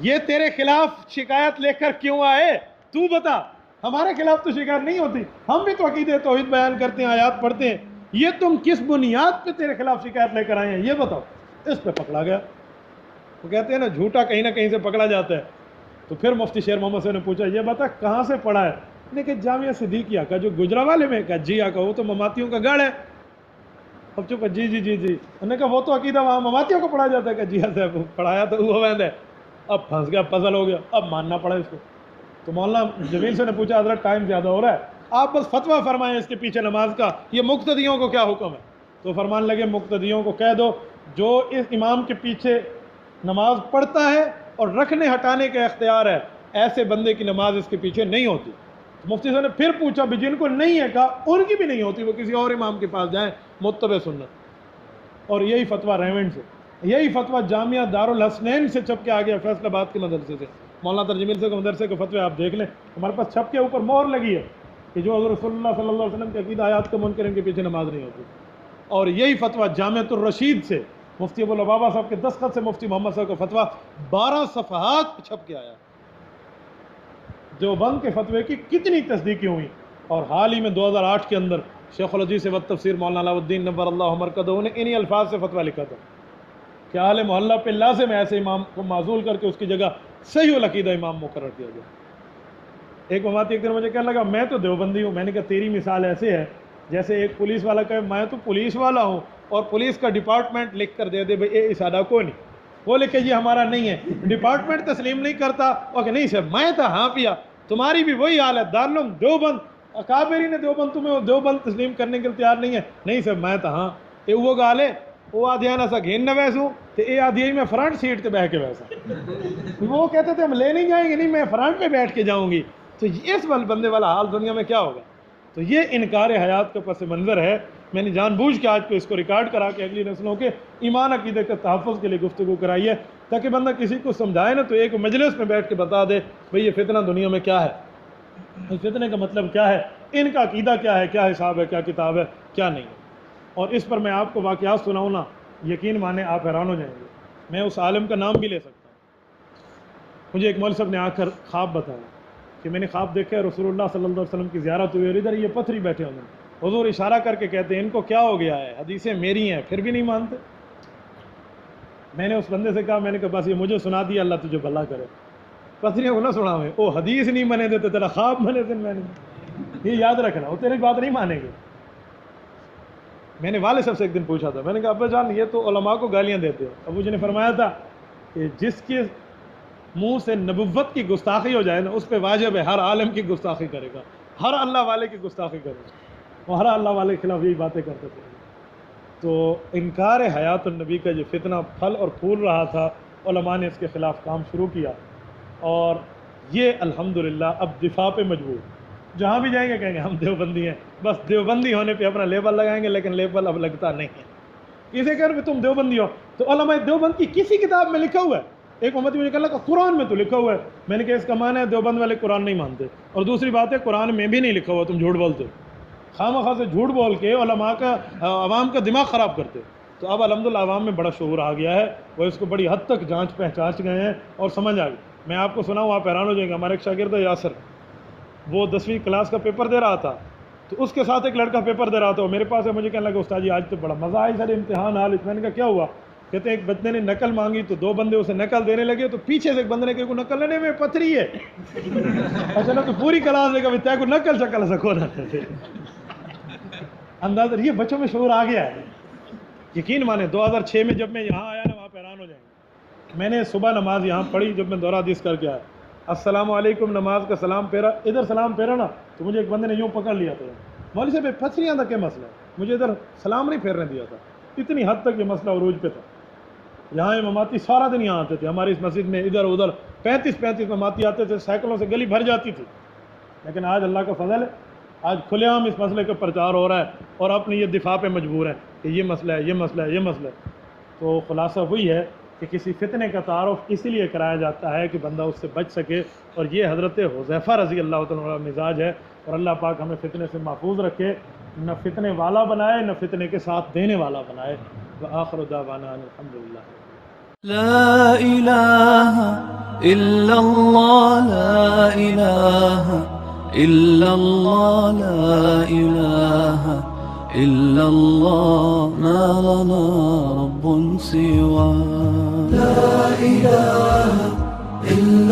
یہ تیرے خلاف شکایت لے کر کیوں آئے تو بتا، ہمارے خلاف تو شکایت نہیں ہوتی، ہم بھی تو عقیدہ توحید بیان کرتے ہیں، آیات پڑھتے ہیں، یہ تم کس بنیاد پہ تیرے خلاف شکایت لے کر آئے ہیں یہ بتاؤ۔ اس پہ پکڑا گیا۔ وہ کہتے ہیں نا جھوٹا کہیں نہ کہیں سے پکڑا جاتا ہے۔ تو پھر مفتی شیر محمد صاحب نے پوچھا یہ بتا کہاں سے پڑھا ہے؟ نے کہا جامعہ صدیقیہ کا جو گجرا والے میں، کہا جی آقا وہ تو مماتیوں کا گڑھ ہے۔ اب چپ جی جی جی جی، انہوں نے کہا وہ تو عقیدہ وہاں مماتیوں کو پڑھا جاتا ہے، کہ جی ہاں صاحب پڑھایا تو وہ ویند ہے۔ اب پھنس گیا، پزل ہو گیا، اب ماننا پڑا اس کو۔ تو مولانا جمیل سے نے پوچھا حضرت ٹائم زیادہ ہو رہا ہے، آپ بس فتویٰ فرمائیں اس کے پیچھے نماز کا، یہ مقتدیوں کو کیا حکم ہے؟ تو فرمان لگے مقتدیوں کو کہہ دو جو اس امام کے پیچھے نماز پڑھتا ہے اور رکھنے ہٹانے کا اختیار ہے، ایسے بندے کی نماز اس کے پیچھے نہیں ہوتی۔ مفتی صاحب نے پھر پوچھا بھی جن کو نہیں ہے، کہا ان کی بھی نہیں ہوتی، وہ کسی اور امام کے پاس جائیں متبع سنت۔ اور یہی فتویٰ ریونڈ سے، یہی فتویٰ جامعہ دارالحسنین سے چھپ کے آ گیا، فیصل آباد کے مدرسے سے، مولانا ترجمیل سے مدرسے کے فتوے آپ دیکھ لیں، ہمارے پاس چھپ کے اوپر مہر لگی ہے کہ جو حضور رسول اللہ صلی اللہ علیہ وسلم کے عقیدہ حیات کو منکر ان کے پیچھے نماز نہیں ہوتی۔ اور یہی فتویٰ جامعۃ الرشید سے مفتی ابو لبابہ صاحب کے دستخط سے مفتی محمد صاحب کا فتویٰ 12 صفحات پہ چھپ کے آیا۔ دیوبند کے فتوے کی کتنی تصدیقیں ہوئیں، اور حال ہی میں 2008 کے اندر شیخ الحدیث و تفسیر مولانا علاء الدین نور اللہ مرکزہ نے انہی الفاظ سے فتویٰ لکھا تھا کہ اہل محلہ پہ لازم ہے ایسے امام کو معزول کر کے اس کی جگہ صحیح العقیدہ امام مقرر کیا گیا۔ ایک مماتی ایک دن مجھے کہنے لگا میں تو دیوبندی ہوں، میں نے کہا تیری مثال ایسے ہے جیسے ایک پولیس والا کہے میں تو پولیس والا ہوں اور پولیس کا ڈپارٹمنٹ لکھ کر دے دے بھئی اے اسادہ کو نہیں، وہ لکھے یہ ہمارا نہیں ہے، ڈپارٹمنٹ تسلیم نہیں کرتا، وہ کہ نہیں صاحب میں تھا ہاں پیا، تمہاری بھی وہی حال ہے، دارالعلوم دیوبند اکابرین دیوبند تمہیں دیوبند تسلیم کرنے کے لیے تیار نہیں ہے، نہیں صاحب میں تھا ہاں، اے وہ گالے وہ آدھیانا سا گھین نہ ویسوں تو اے آدھیائی میں فرنٹ سیٹ تے بیٹھ کے ویسا، وہ کہتے تھے ہم لے نہیں جائیں گے، نہیں میں فرنٹ پہ بیٹھ کے جاؤں گی۔ تو اس بندے والا حال دنیا میں کیا ہوگا؟ تو یہ انکار حیات کا پس منظر ہے۔ میں نے جان بوجھ کے آج کو اس کو ریکارڈ کرا کے اگلی نسلوں کے ایمان عقیدے کے تحفظ کے لیے گفتگو کرائی ہے، تاکہ بندہ کسی کو سمجھائے نا تو ایک مجلس میں بیٹھ کے بتا دے بھئی یہ فتنہ دنیا میں کیا ہے، اس فتنے کا مطلب کیا ہے، ان کا عقیدہ کیا ہے، کیا حساب ہے، کیا کتاب ہے، کیا نہیں ہے۔ اور اس پر میں آپ کو واقعات سناؤں نا، یقین مانیں آپ حیران ہو جائیں گے۔ میں اس عالم کا نام بھی لے سکتا ہوں۔ مجھے ایک مولوی صاحب نے آ کر خواب بتایا کہ میں نے خواب دیکھا ہے رسول اللہ صلی اللہ علیہ وسلم کی زیارت ہوئی اور ادھر یہ پتھری بیٹھے ہوئے ہیں، حضور اشارہ کر کے کہتے ہیں ان کو کیا ہو گیا ہے، حدیثیں میری ہیں پھر بھی نہیں مانتے۔ میں نے اس بندے سے کہا، میں نے کہا بس یہ مجھے سنا دیا، اللہ تجھے بھلا کرے، پتھریوں کو نہ سنا ہوئے، وہ حدیث نہیں مانے دیتے، تیرا خواب مانے دن میں نے، یہ یاد رکھنا، وہ تیری بات نہیں مانیں گے۔ میں نے والد صاحب سے ایک دن پوچھا تھا، میں نے کہا ابا جان یہ تو علماء کو گالیاں دیتے ہیں۔ ابو جی نے فرمایا تھا کہ جس کے منہ سے نبوت کی گستاخی ہو جائے نا، اس پہ واجب ہے ہر عالم کی گستاخی کرے گا، ہر اللہ والے کی گستاخی کرے گا، وہ ہر اللہ والے کے خلاف یہی باتیں کرتے تھے۔ تو انکار حیات النبی کا جو فتنہ پھل اور پھول رہا تھا، علماء نے اس کے خلاف کام شروع کیا، اور یہ الحمدللہ اب دفاع پہ مجبور، جہاں بھی جائیں گے کہیں گے ہم دیوبندی ہیں، بس دیوبندی ہونے پہ اپنا لیبل لگائیں گے، لیکن لیبل اب لگتا نہیں ہے۔ کسی کہہ رہے تم دیوبندی ہو، تو علماء دیوبند کی کسی کتاب میں لکھا ہوا ہے؟ ایک امتی مجھے کہا قرآن میں تو لکھا ہوا ہے۔ میں نے کہا اس کا معنی ہے دیوبند والے قرآن نہیں مانتے، اور دوسری بات ہے قرآن میں بھی نہیں لکھا ہوا، تم جھوٹ بولتے، خواہ سے جھوٹ بول کے علماء کا، عوام کا دماغ خراب کرتے۔ تو اب الحمدللہ عوام میں بڑا شعور آ گیا ہے، وہ اس کو بڑی حد تک جانچ پہچان گئے ہیں اور سمجھ آ گئی۔ میں آپ کو سناؤں آپ حیران ہو جائیں گے، ہمارے ایک شاگرد ہے یاسر، وہ 10ویں کلاس کا پیپر دے رہا تھا، تو اس کے ساتھ ایک لڑکا پیپر دے رہا تھا، میرے پاس ہے، مجھے کہنے لگا استاد جی آج تو بڑا مزہ آئی سر امتحان حال۔ میں نے کہا کیا ہوا؟ کہتے ہیں ایک بندے نے نقل مانگی تو 2 بندے اسے نقل دینے لگے، تو پیچھے سے ایک بندے نے کہا نقل لینے میں پتھری ہے۔ اچھا تو پوری کلاس نے کہا تے کو نقل شکل سکو نہ انداز۔ یہ بچوں میں شعور آ گیا ہے، یقین مانے 2006 میں جب میں یہاں آیا نا، وہاں حیران ہو جائیں گے، میں نے صبح نماز یہاں پڑھی، جب میں دورہ حدیث کر کے آیا، السلام علیکم نماز کا سلام پھیرا، ادھر سلام پھیرا نا، تو مجھے ایک بندے نے یوں پکڑ لیا تھا، مولوی صاحب پتھریاں تھا کیا مسئلہ ہے؟ مجھے ادھر سلام نہیں پھیرنے دیا تھا، اتنی حد تک یہ مسئلہ عروج پہ تھا۔ یہاں اماماتی سارا دن یہاں آتے تھے، ہماری اس مسجد میں ادھر ادھر 35 اماماتی آتے تھے، سینکڑوں سے گلی بھر جاتی تھی، لیکن آج اللہ کا فضل ہے، آج کھلے عام اس مسئلے کا پرچار ہو رہا ہے، اور اپنی یہ دفاع پہ مجبور ہے کہ یہ مسئلہ ہے، یہ مسئلہ ہے، یہ مسئلہ ہے۔ تو خلاصہ وہی ہے کہ کسی فتنے کا تعارف اسی لیے کرایا جاتا ہے کہ بندہ اس سے بچ سکے، اور یہ حضرت حذیفہ رضی اللہ تعالیٰ عنہ کا مزاج ہے، اور اللہ پاک ہمیں فتنے سے محفوظ رکھے، نہ فتنے والا بنائے نہ فتنے کے ساتھ دینے والا بنائے۔ وآخر دعوانا الحمدللہ۔ لا إله إلا الله، لا إله إلا الله، لا إله إلا الله، ما لنا رب سواه، لا إله إلا